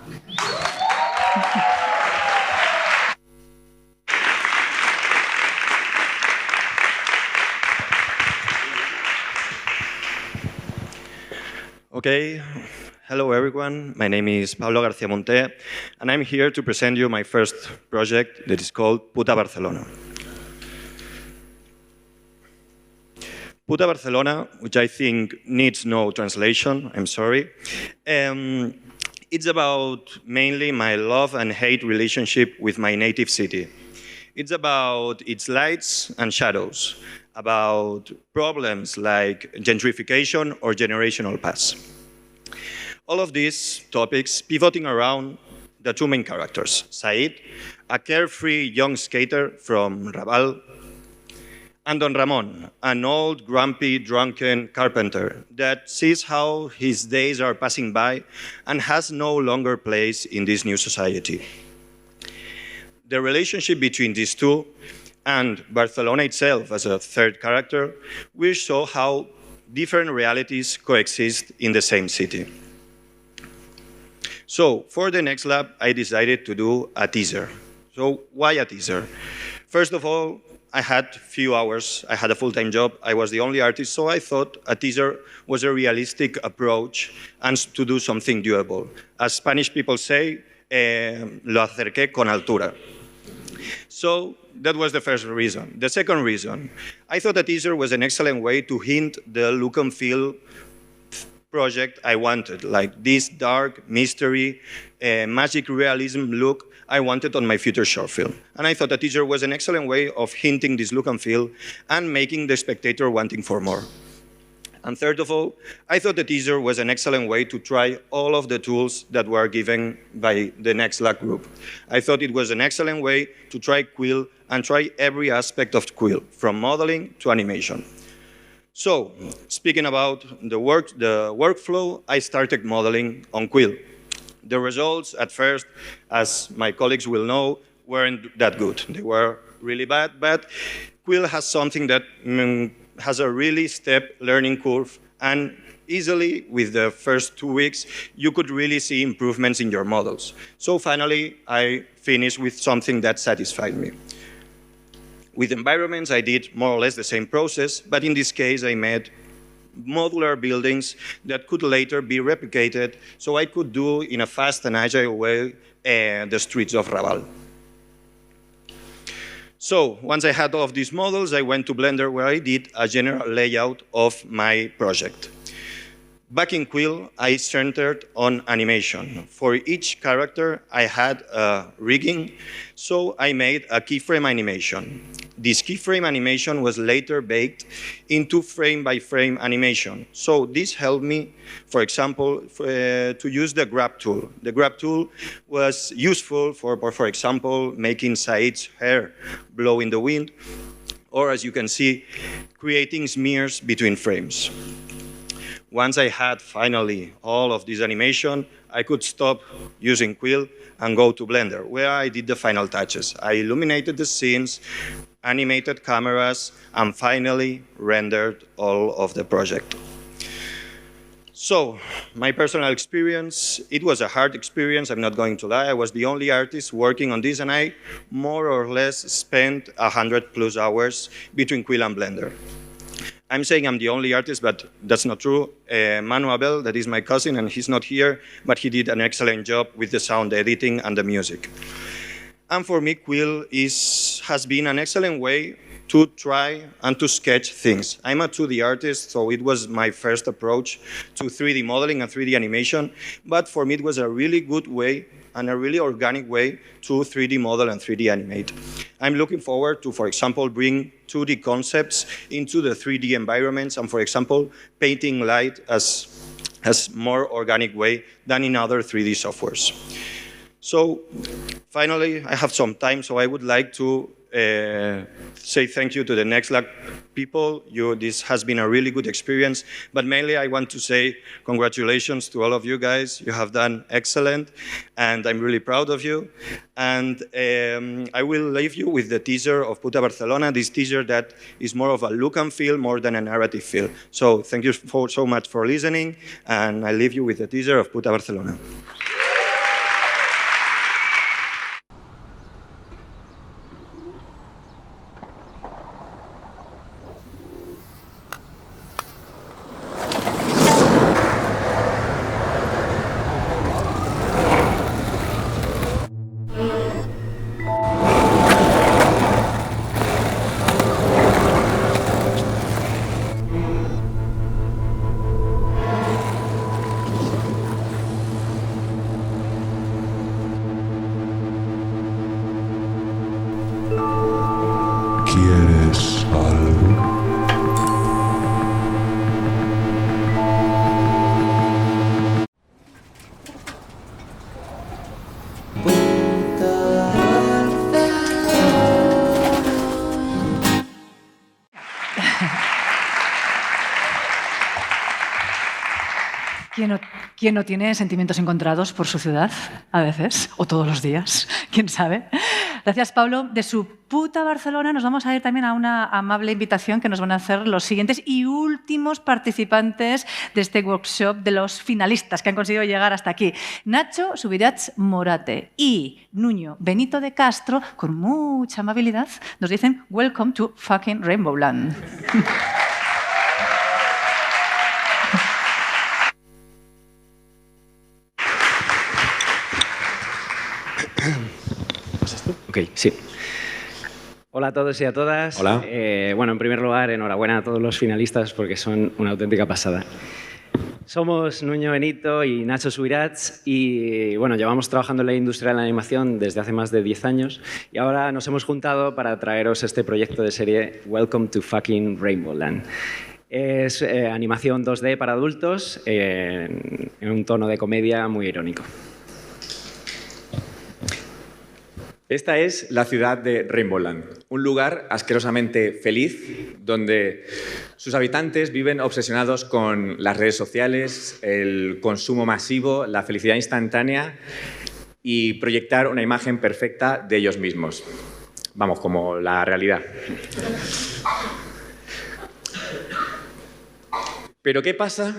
Okay, hello everyone. My name is Pablo García Monté, and I'm here to present you my first project that is called PUTA Barcelona. PUTA Barcelona, which I think needs no translation, I'm sorry. It's about mainly my love and hate relationship with my native city. It's about its lights and shadows, about problems like gentrification or generational past. All of these topics pivoting around the two main characters, Said, a carefree young skater from Raval, and Don Ramon, an old, grumpy, drunken carpenter that sees how his days are passing by and has no longer place in this new society. The relationship between these two and Barcelona itself as a third character will show how different realities coexist in the same city. So for the next lab, I decided to do a teaser. So why a teaser? First of all, I had few hours. I had a full-time job. I was the only artist, so I thought a teaser was a realistic approach and to do something doable. As Spanish people say, lo acerqué con altura. So that was the first reason. The second reason, I thought a teaser was an excellent way to hint the look and feel project I wanted, like this dark, mystery, magic realism look I wanted on my future short film. And I thought a teaser was an excellent way of hinting this look and feel and making the spectator wanting for more. And third of all, I thought the teaser was an excellent way to try all of the tools that were given by the NXLB group. I thought it was an excellent way to try Quill and try every aspect of Quill, from modeling to animation. So, speaking about the workflow, I started modeling on Quill. The results at first, as my colleagues will know, weren't that good. They were really bad, but Quill has something that has a really steep learning curve, and easily, with the first 2 weeks, you could really see improvements in your models. So finally, I finished with something that satisfied me. With environments, I did more or less the same process, but in this case, I made modular buildings that could later be replicated, so I could do, in a fast and agile way, the streets of Raval. So once I had all of these models, I went to Blender where I did a general layout of my project. Back in Quill, I centered on animation. For each character, I had a rigging, so I made a keyframe animation. This keyframe animation was later baked into frame-by-frame animation. So this helped me, for example, to use the grab tool. The grab tool was useful for example, making Said's hair blow in the wind, or as you can see, creating smears between frames. Once I had finally all of this animation, I could stop using Quill and go to Blender, where I did the final touches. I illuminated the scenes, animated cameras, and finally rendered all of the project. So, my personal experience, it was a hard experience, I'm not going to lie. I was the only artist working on this, and I more or less spent 100+ hours between Quill and Blender. I'm saying I'm the only artist, but that's not true. Manu Abel, that is my cousin, and he's not here, but he did an excellent job with the sound editing and the music. And for me, Quill has been an excellent way to try and to sketch things. I'm a 2D artist, so it was my first approach to 3D modeling and 3D animation, but for me it was a really good way and a really organic way to 3D model and 3D animate. I'm looking forward to, for example, bring 2D concepts into the 3D environments and, for example, painting light as more organic way than in other 3D softwares. So finally, I have some time, so I would like to say thank you to the NXLB people. This has been a really good experience, but mainly I want to say congratulations to all of you guys. You have done excellent, and I'm really proud of you. And I will leave you with the teaser of PUTA Barcelona, this teaser that is more of a look and feel more than a narrative feel. So thank you so much for listening, and I leave you with the teaser of PUTA Barcelona. ¿Quieres algo? ¿Quién no tiene sentimientos encontrados por su ciudad a veces? ¿O todos los días? ¿Quién sabe? Gracias, Pablo. De su PUTA Barcelona nos vamos a ir también a una amable invitación que nos van a hacer los siguientes y últimos participantes de este workshop, de los finalistas que han conseguido llegar hasta aquí. Nacho Subirats Morate y Nuño Benito de Castro, con mucha amabilidad, nos dicen "Welcome to fucking Rainbowland". Ok, sí. Hola a todos y a todas. Hola. Bueno, en primer lugar, enhorabuena a todos los finalistas porque son una auténtica pasada. Somos Nuño Benito y Nacho Subirats y bueno, llevamos trabajando en la industria de la animación desde hace más de 10 años y ahora nos hemos juntado para traeros este proyecto de serie Welcome to fucking Rainbowland. Es animación 2D para adultos en un tono de comedia muy irónico. Esta es la ciudad de Rainbowland, un lugar asquerosamente feliz donde sus habitantes viven obsesionados con las redes sociales, el consumo masivo, la felicidad instantánea y proyectar una imagen perfecta de ellos mismos. Vamos, como la realidad. Pero ¿qué pasa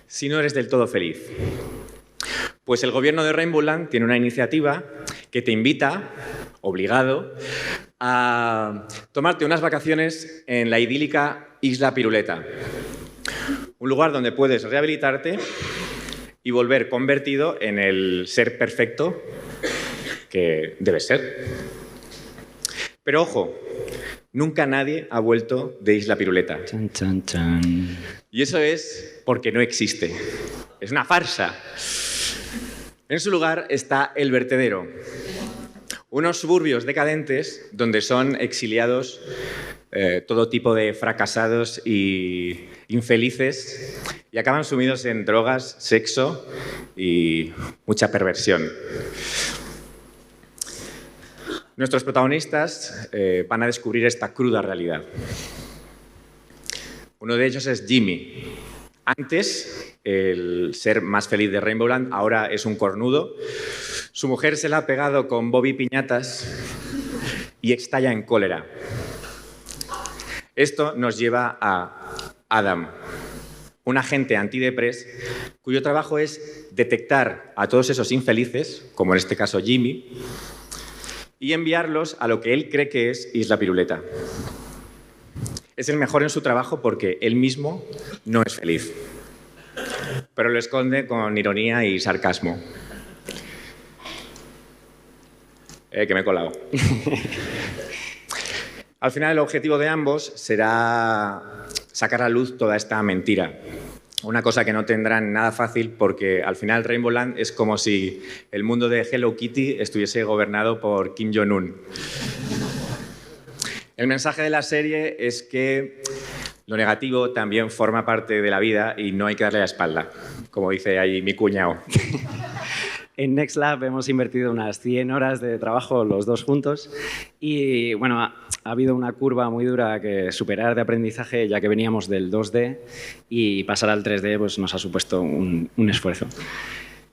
si no eres del todo feliz? Pues el gobierno de Rainbowland tiene una iniciativa que te invita, obligado, a tomarte unas vacaciones en la idílica Isla Piruleta. Un lugar donde puedes rehabilitarte y volver convertido en el ser perfecto que debes ser. Pero ojo, nunca nadie ha vuelto de Isla Piruleta. Chan, chan, chan. Y eso es porque no existe. Es una farsa. En su lugar está el vertedero, unos suburbios decadentes donde son exiliados todo tipo de fracasados y infelices y acaban sumidos en drogas, sexo y mucha perversión. Nuestros protagonistas van a descubrir esta cruda realidad. Uno de ellos es Jimmy. Antes, el ser más feliz de Rainbowland, ahora es un cornudo. Su mujer se la ha pegado con Bobby Piñatas y estalla en cólera. Esto nos lleva a Adam, un agente antidepres cuyo trabajo es detectar a todos esos infelices, como en este caso Jimmy, y enviarlos a lo que él cree que es Isla Piruleta. Es el mejor en su trabajo porque él mismo no es feliz, pero lo esconde con ironía y sarcasmo. Que me he colado. Al final, el objetivo de ambos será sacar a luz toda esta mentira. Una cosa que no tendrán nada fácil porque al final Rainbowland es como si el mundo de Hello Kitty estuviese gobernado por Kim Jong-un. El mensaje de la serie es que lo negativo también forma parte de la vida y no hay que darle la espalda, como dice ahí mi cuñado. En NXLB hemos invertido unas 100 horas de trabajo los dos juntos y bueno, ha habido una curva muy dura que superar de aprendizaje, ya que veníamos del 2D y pasar al 3D pues, nos ha supuesto un esfuerzo.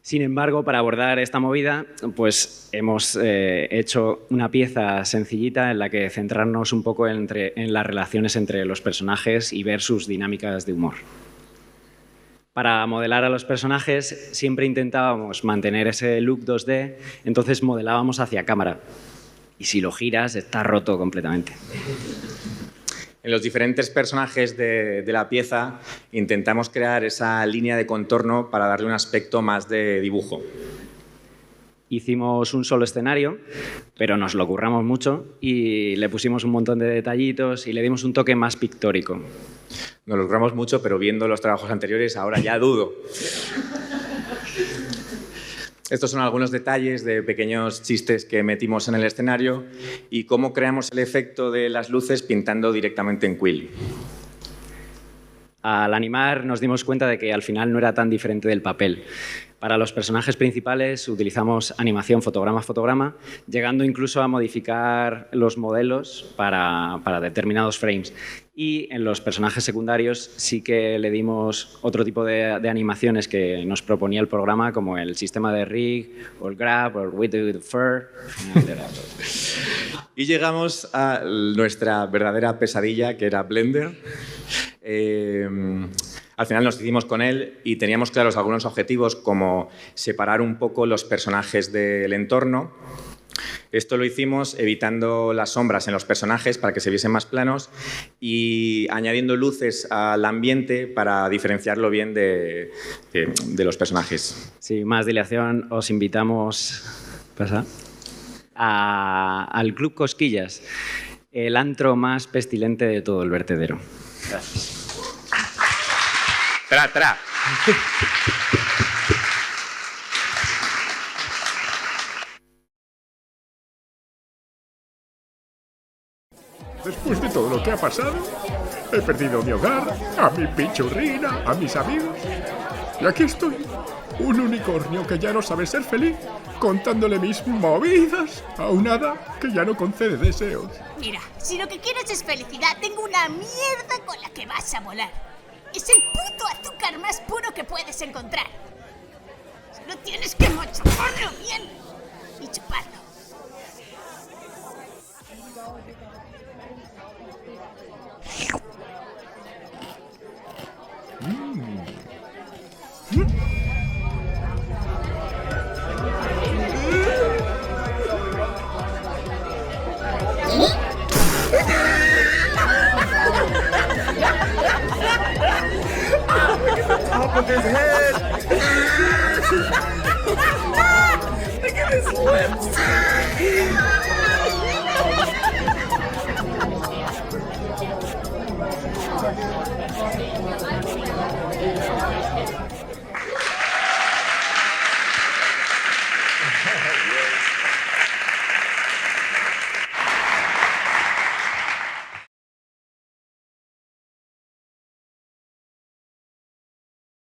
Sin embargo, para abordar esta movida, pues hemos hecho una pieza sencillita en la que centrarnos un poco en las relaciones entre los personajes y ver sus dinámicas de humor. Para modelar a los personajes siempre intentábamos mantener ese look 2D, entonces modelábamos hacia cámara. Y si lo giras, está roto completamente. En los diferentes personajes de la pieza intentamos crear esa línea de contorno para darle un aspecto más de dibujo. Hicimos un solo escenario, pero nos lo curramos mucho y le pusimos un montón de detallitos y le dimos un toque más pictórico. Nos lo curramos mucho, pero viendo los trabajos anteriores ahora ya dudo. Estos son algunos detalles de pequeños chistes que metimos en el escenario y cómo creamos el efecto de las luces pintando directamente en Quill. Al animar nos dimos cuenta de que al final no era tan diferente del papel. Para los personajes principales utilizamos animación fotograma-fotograma, llegando incluso a modificar los modelos para determinados frames. Y en los personajes secundarios sí que le dimos otro tipo de animaciones que nos proponía el programa, como el sistema de rig, o el grab, o el with the fur. Y llegamos a nuestra verdadera pesadilla, que era Blender. Al final nos hicimos con él y teníamos claros algunos objetivos, como separar un poco los personajes del entorno. Esto lo hicimos evitando las sombras en los personajes para que se viesen más planos y añadiendo luces al ambiente para diferenciarlo bien de los personajes. Sin más dilación, os invitamos al Club Cosquillas, el antro más pestilente de todo el vertedero. Gracias. ¡Tra! Después de todo lo que ha pasado, he perdido mi hogar, a mi pichurrina, a mis amigos. Y aquí estoy, un unicornio que ya no sabe ser feliz, contándole mis movidas a un hada que ya no concede deseos. Mira, si lo que quieres es felicidad, tengo una mierda con la que vas a volar. Es el puto azúcar más puro que puedes encontrar. Solo tienes que machacarlo bien y chuparlo. Top of his head! Look at his lips!